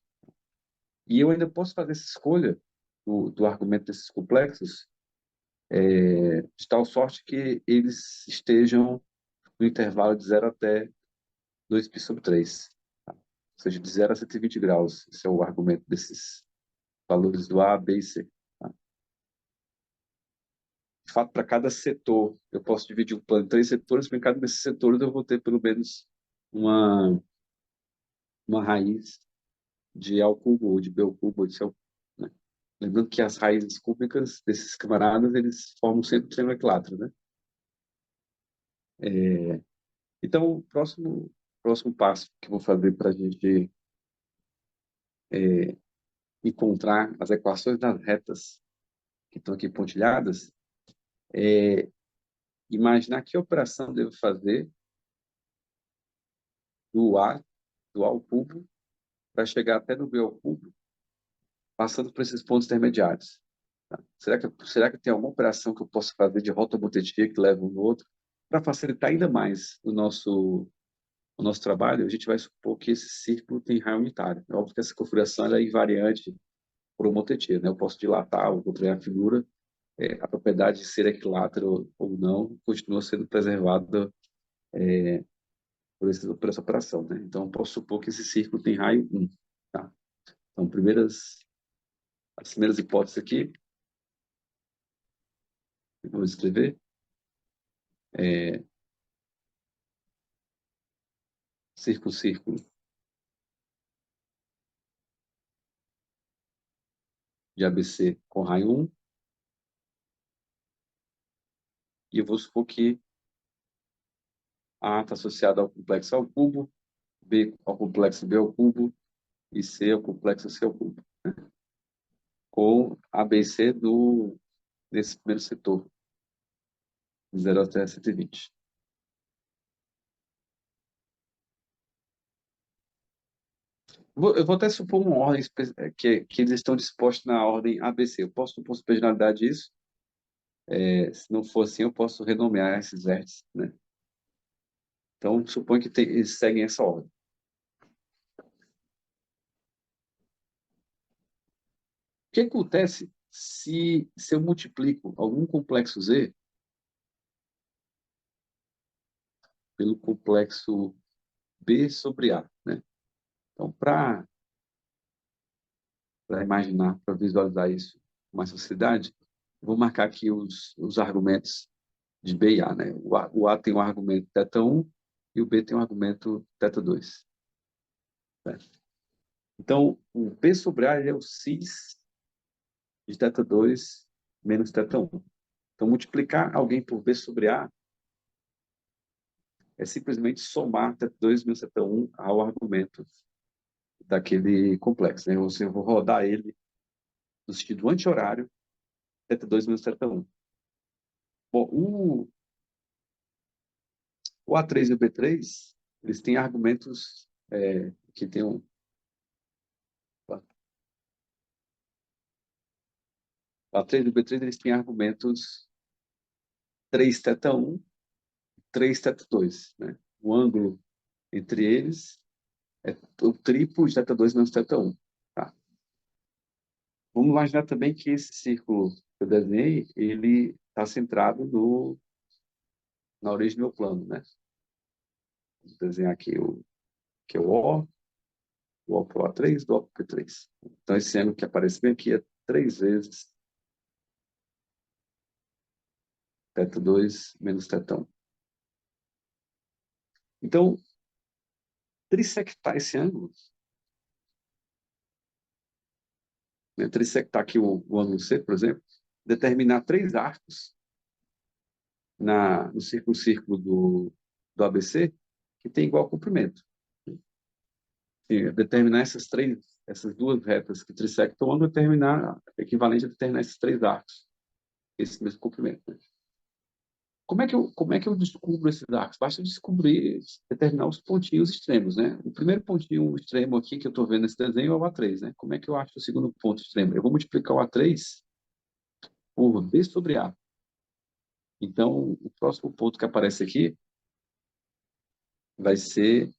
E eu ainda posso fazer essa escolha do argumento desses complexos de tal sorte que eles estejam no intervalo de 0 até 2π sobre 3. Tá? Ou seja, de 0 a 120 graus. Esse é o argumento desses valores do A, B e C. Tá? De fato, para cada setor, eu posso dividir o plano em três setores, para cada desses setores eu vou ter pelo menos uma, uma raiz de A ao cubo, ou de B ao cubo, ou de C ao cubo. Né? Lembrando que as raízes cúbicas desses camaradas, eles formam sempre um triângulo equilátero, né? Então, o próximo passo que eu vou fazer para a gente encontrar as equações das retas que estão aqui pontilhadas, imaginar que operação devo fazer do A, do A ao cubo, para chegar até no B ao cubo, passando por esses pontos intermediários. Tá? Será que tem alguma operação que eu possa fazer de rota rotativa que leva um no outro? Para facilitar ainda mais o nosso trabalho, a gente vai supor que esse círculo tem raio unitário. É óbvio que essa configuração ela é invariante por uma rotativa, né? Eu posso dilatar ou contrair a figura, a propriedade de ser equilátero ou não continua sendo preservada por essa operação, né? Então, eu posso supor que esse círculo tem raio 1. Então, as primeiras hipóteses aqui, eu vou escrever, círculo, círculo, de ABC com raio 1, e eu vou supor que A está associado ao complexo ao cubo, B ao complexo B ao cubo e C ao complexo C ao cubo, com ABC desse primeiro setor, de 0 até 120. Eu vou até supor uma ordem que eles estão dispostos na ordem ABC. Eu posso supor supergeneralidade disso. Se não for assim, eu posso renomear esses vértices, né? Então, suponho que eles seguem essa ordem. O que acontece se eu multiplico algum complexo Z pelo complexo B sobre A, né? Então, para imaginar, para visualizar isso com mais facilidade, vou marcar aqui os argumentos de B e A, né? O A tem um argumento θ1 e o B tem um argumento θ2. Certo? Então, o B sobre A é o cis de θ2 menos θ1. Então, multiplicar alguém por B sobre A é simplesmente somar θ2 menos θ1 ao argumento daquele complexo, né? Ou seja, eu vou rodar ele no sentido anti-horário, θ2 menos θ1. Bom, o A3 e o B3, eles têm argumentos que tem um... O A3 e o B3, eles têm argumentos 3θ1 e 3θ2, né? O ângulo entre eles é o triplo de θ2 menos θ1. Tá? Vamos imaginar também que esse círculo que eu desenhei, ele está centrado na origem do meu plano, né? Vou desenhar aqui que é o O para o A3, do O para o P3. Então, esse ângulo que aparece bem aqui é 3 vezes θ2 menos θ1. Então, trissectar esse ângulo, né? Trissectar aqui o ângulo C, por exemplo, determinar 3 arcos no círculo do ABC que tem igual comprimento. E determinar essas duas retas que trissectam o ângulo, determinar equivalente a determinar esses 3 arcos, esse mesmo comprimento. Né? Como é que eu descubro esses arcos? Basta descobrir, determinar os pontinhos extremos, né? O primeiro pontinho extremo aqui que eu estou vendo nesse desenho é o A3, né? Como é que eu acho o segundo ponto extremo? Eu vou multiplicar o A3 por B sobre A. Então, o próximo ponto que aparece aqui vai ser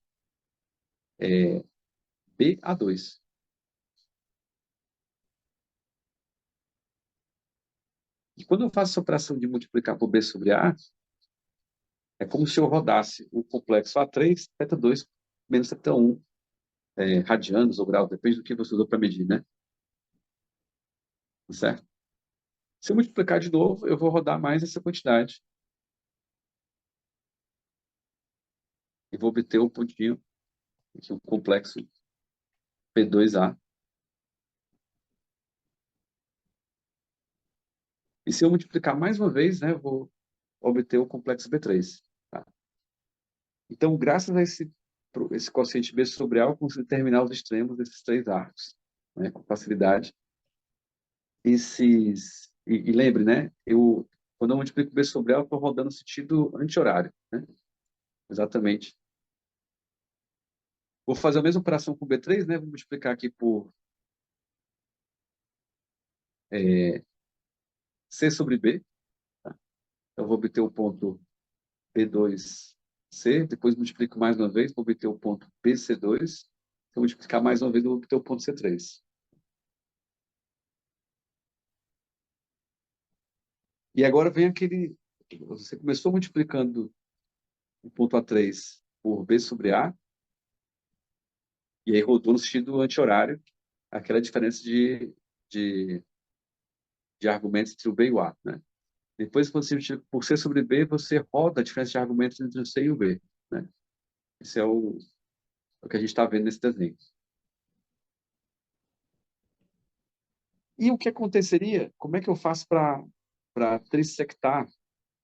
BA2. E quando eu faço essa operação de multiplicar por B sobre A, é como se eu rodasse o complexo A3, θ2 menos θ1, radianos ou graus, depende do que você usou para medir, né? Certo? Se eu multiplicar de novo, eu vou rodar mais essa quantidade. E vou obter o pontinho, aqui, o complexo P2A. E se eu multiplicar mais uma vez, né, eu vou obter o complexo B3. Tá? Então, graças a esse quociente B sobre A, eu consigo determinar os extremos desses 3 arcos, né, com facilidade. E lembre, né, quando eu multiplico B sobre A, eu estou rodando no sentido anti-horário. Né? Exatamente. Vou fazer a mesma operação com B3, né? Vou multiplicar aqui por C sobre B. Tá? Então, vou obter o ponto B2C, depois multiplico mais uma vez, vou obter o ponto BC2. Se eu multiplicar mais uma vez, eu vou obter o ponto C3. E agora vem aquele... Você começou multiplicando o ponto A3 por B sobre A, e aí rodou no sentido anti-horário, aquela diferença de, de argumentos entre o B e o A, né? Depois, quando você multiplica por C sobre B, você roda a diferença de argumentos entre o C e o B, né? Esse é o que a gente está vendo nesse desenho. E o que aconteceria? Como é que eu faço para trissectar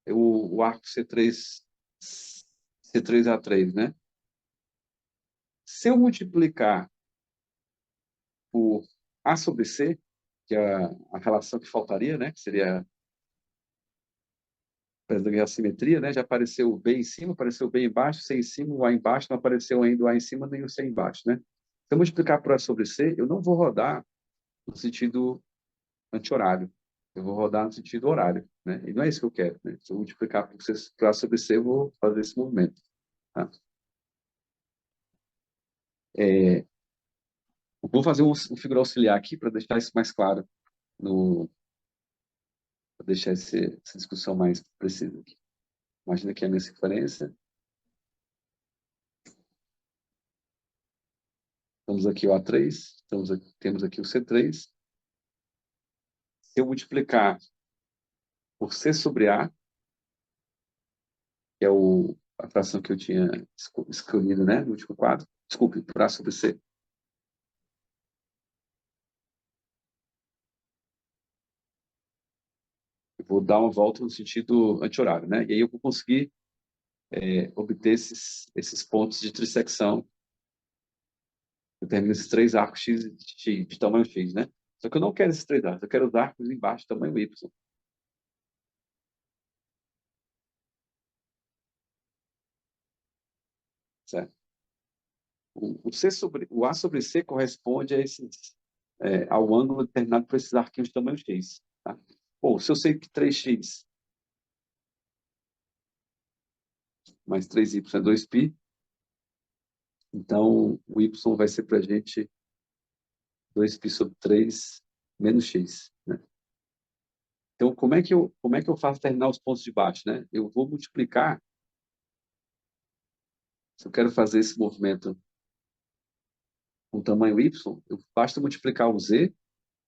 o arco C3A3, né? Se eu multiplicar por A sobre C, que é a relação que faltaria, né? Que seria a simetria, né? Já apareceu o B em cima, apareceu o B embaixo, C em cima, o A embaixo, não apareceu ainda o A em cima nem o C embaixo, né? Se eu multiplicar por A sobre C, eu não vou rodar no sentido anti-horário. Eu vou rodar no sentido horário, né? E não é isso que eu quero, né? Se eu multiplicar por A sobre C, eu vou fazer esse movimento, tá? Vou fazer um figura auxiliar aqui para deixar isso mais claro, para deixar essa discussão mais precisa aqui. Imagina que é a minha circunferência. Temos aqui o A3, temos aqui o C3. Se eu multiplicar por C sobre A, que é a fração que eu tinha escolhido, né, no último quadro, desculpe, por A sobre C, eu vou dar uma volta no sentido anti-horário, né? E aí eu vou conseguir obter esses pontos de trissecção. Eu termino esses três arcos X de tamanho X, né? Só que eu não quero esses três arcos, eu quero os arcos embaixo de tamanho Y. Certo? O A sobre C corresponde ao ângulo determinado por esses arquinhos de tamanho X. Tá? Bom, se eu sei que 3x mais 3y é 2π, então o y vai ser para a gente 2π sobre 3 menos x. Né? Então, como é que eu faço terminar os pontos de baixo? Né? Eu vou multiplicar, se eu quero fazer esse movimento com tamanho y, basta multiplicar o z,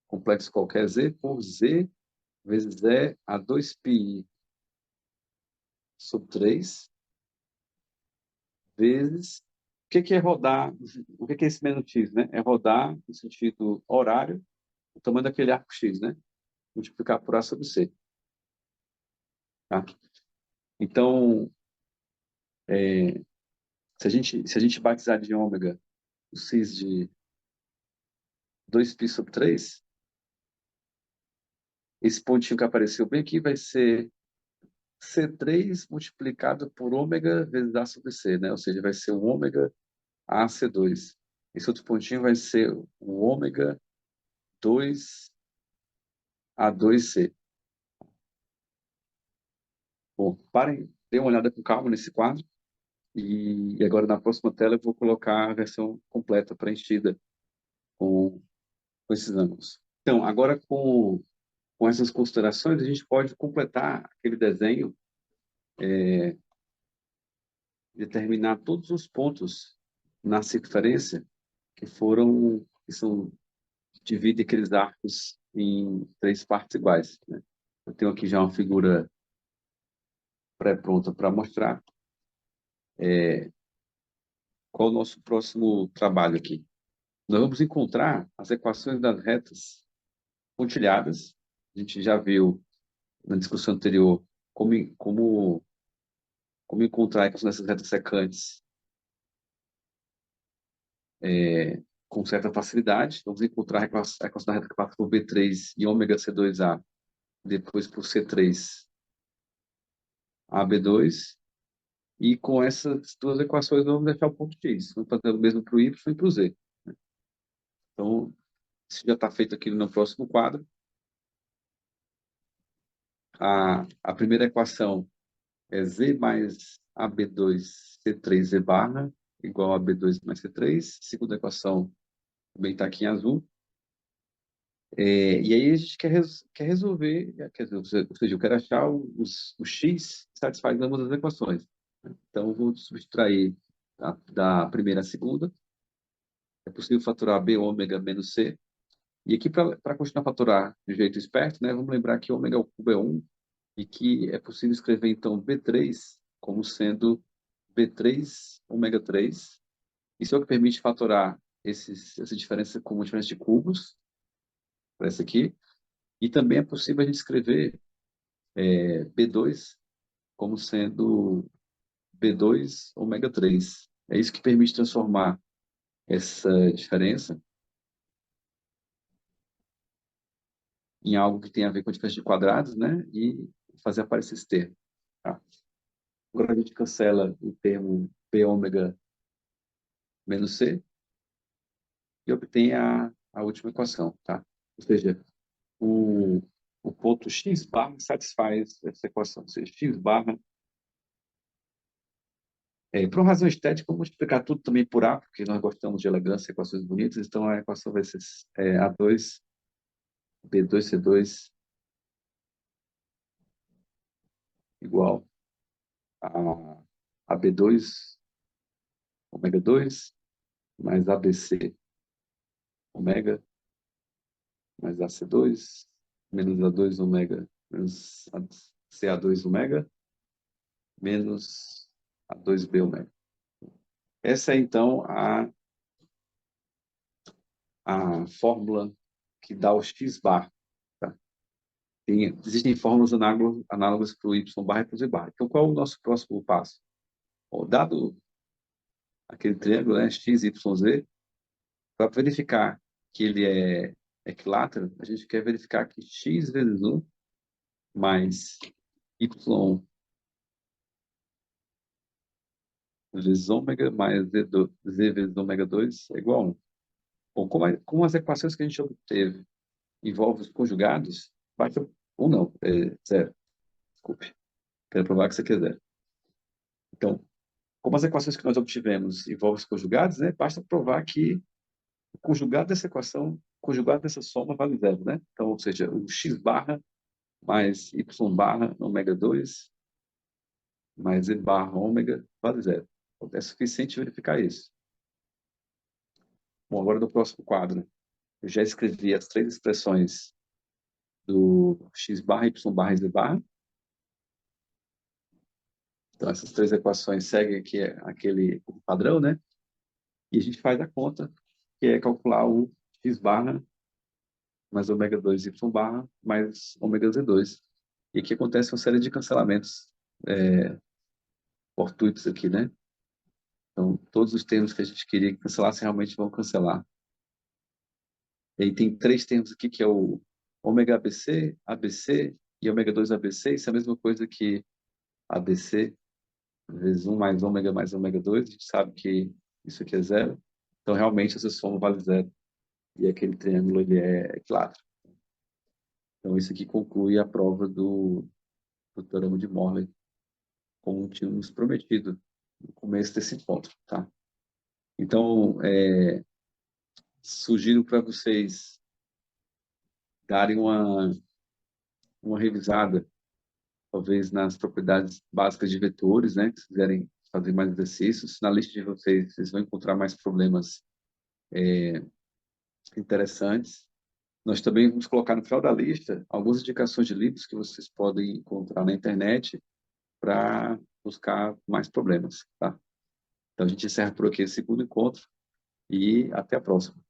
complexo qualquer z, por z vezes e a 2π sobre 3 vezes. O que é rodar? O que é esse menos x, né? É rodar no sentido horário, o tamanho daquele arco x, né? Multiplicar por A sobre C. Tá? Então, se a gente batizar de ômega o x de 2π sobre 3, esse pontinho que apareceu bem aqui vai ser C3 multiplicado por ômega vezes A sobre C, né? Ou seja, vai ser o ômega AC2. Esse outro pontinho vai ser o ômega 2 A2C. Bom, parem, dêem uma olhada com calma nesse quadro e agora na próxima tela eu vou colocar a versão completa, preenchida com esses ângulos. Então, agora com essas considerações, a gente pode completar aquele desenho, determinar todos os pontos na circunferência que são, divide aqueles arcos em três partes iguais, né? Eu tenho aqui já uma figura pré-pronta para mostrar qual é o nosso próximo trabalho aqui. Nós vamos encontrar as equações das retas pontilhadas. A gente já viu na discussão anterior como, como encontrar a equação dessas retas secantes com certa facilidade. Vamos encontrar a equação da reta que passa por B3 e ômega C2A, depois por C3 AB2. E com essas duas equações, vamos deixar o ponto X. Vamos fazer o mesmo para o Y e para o Z. Então, isso já está feito aqui no próximo quadro. A primeira equação é Z mais AB2 C3 Z barra igual a B2 mais C3. Segunda equação também está aqui em azul. E aí a gente quer resolver, ou seja, eu quero achar o x que satisfaz ambas as equações. Então, eu vou subtrair da primeira à segunda. É possível faturar B ômega menos C. E aqui, para continuar a fatorar de jeito esperto, né, vamos lembrar que ômega ao cubo é 1 e que é possível escrever, então, B3 como sendo B3 ômega 3. Isso é o que permite fatorar essa diferença como diferença de cubos, para essa aqui. E também é possível a gente escrever B2 como sendo B2 ômega 3. É isso que permite transformar essa diferença em algo que tem a ver com a diferença de quadrados, né? E fazer aparecer esse termo. Tá? Agora a gente cancela o termo B ômega menos C e obtém a última equação. Tá? Ou seja, o, o ponto x barra satisfaz essa equação. Ou seja, x barra. Por uma razão estética, vamos multiplicar tudo também por A, porque nós gostamos de elegância, equações bonitas, então a equação vai ser A2, B2C2 igual a B2 ômega 2 mais ABC ômega mais AC2 menos A2 ômega menos CA2 ômega menos A2B ômega. Essa é, então, a fórmula que dá o x bar. Tá? Existem fórmulas análogas para o y barra e para o z barra. Então, qual é o nosso próximo passo? Bom, dado aquele triângulo, né, x, y, z, para verificar que ele é equilátero, a gente quer verificar que x vezes 1 mais y vezes ômega mais z vezes ômega 2 é igual a 1. Bom, como as equações que a gente obteve envolvem os conjugados, basta ou não, zero. Desculpe, quero provar que você quer zero. Então, como as equações que nós obtivemos envolvem os conjugados, né, basta provar que o conjugado dessa equação, o conjugado dessa soma vale zero, né? Então, ou seja, o x barra mais y barra ômega 2 mais z barra ômega vale zero. Então, é suficiente verificar isso. Bom, agora no próximo quadro, eu já escrevi as três expressões do x barra, y barra e z barra. Então, essas três equações seguem aqui aquele padrão, né? E a gente faz a conta, que é calcular o x barra mais ômega 2 y barra mais ômega z2. E aqui acontece uma série de cancelamentos fortuitos aqui, né? Então, todos os termos que a gente queria que cancelasse realmente vão cancelar. E aí tem três termos aqui, que é o ômega ABC, ABC e ômega 2 ABC. Isso é a mesma coisa que ABC vezes 1 mais ômega 2. A gente sabe que isso aqui é zero. Então, realmente, essa soma vale zero. E aquele triângulo ele é equilátero. Então, isso aqui conclui a prova do Teorema de Morley, como tínhamos prometido no começo desse encontro. Tá? Então, sugiro para vocês darem uma revisada, talvez nas propriedades básicas de vetores, né? Se quiserem fazer mais exercícios. Na lista de vocês vão encontrar mais problemas interessantes. Nós também vamos colocar no final da lista algumas indicações de livros que vocês podem encontrar na internet para buscar mais problemas, tá? Então, a gente encerra por aqui esse segundo encontro e até a próxima.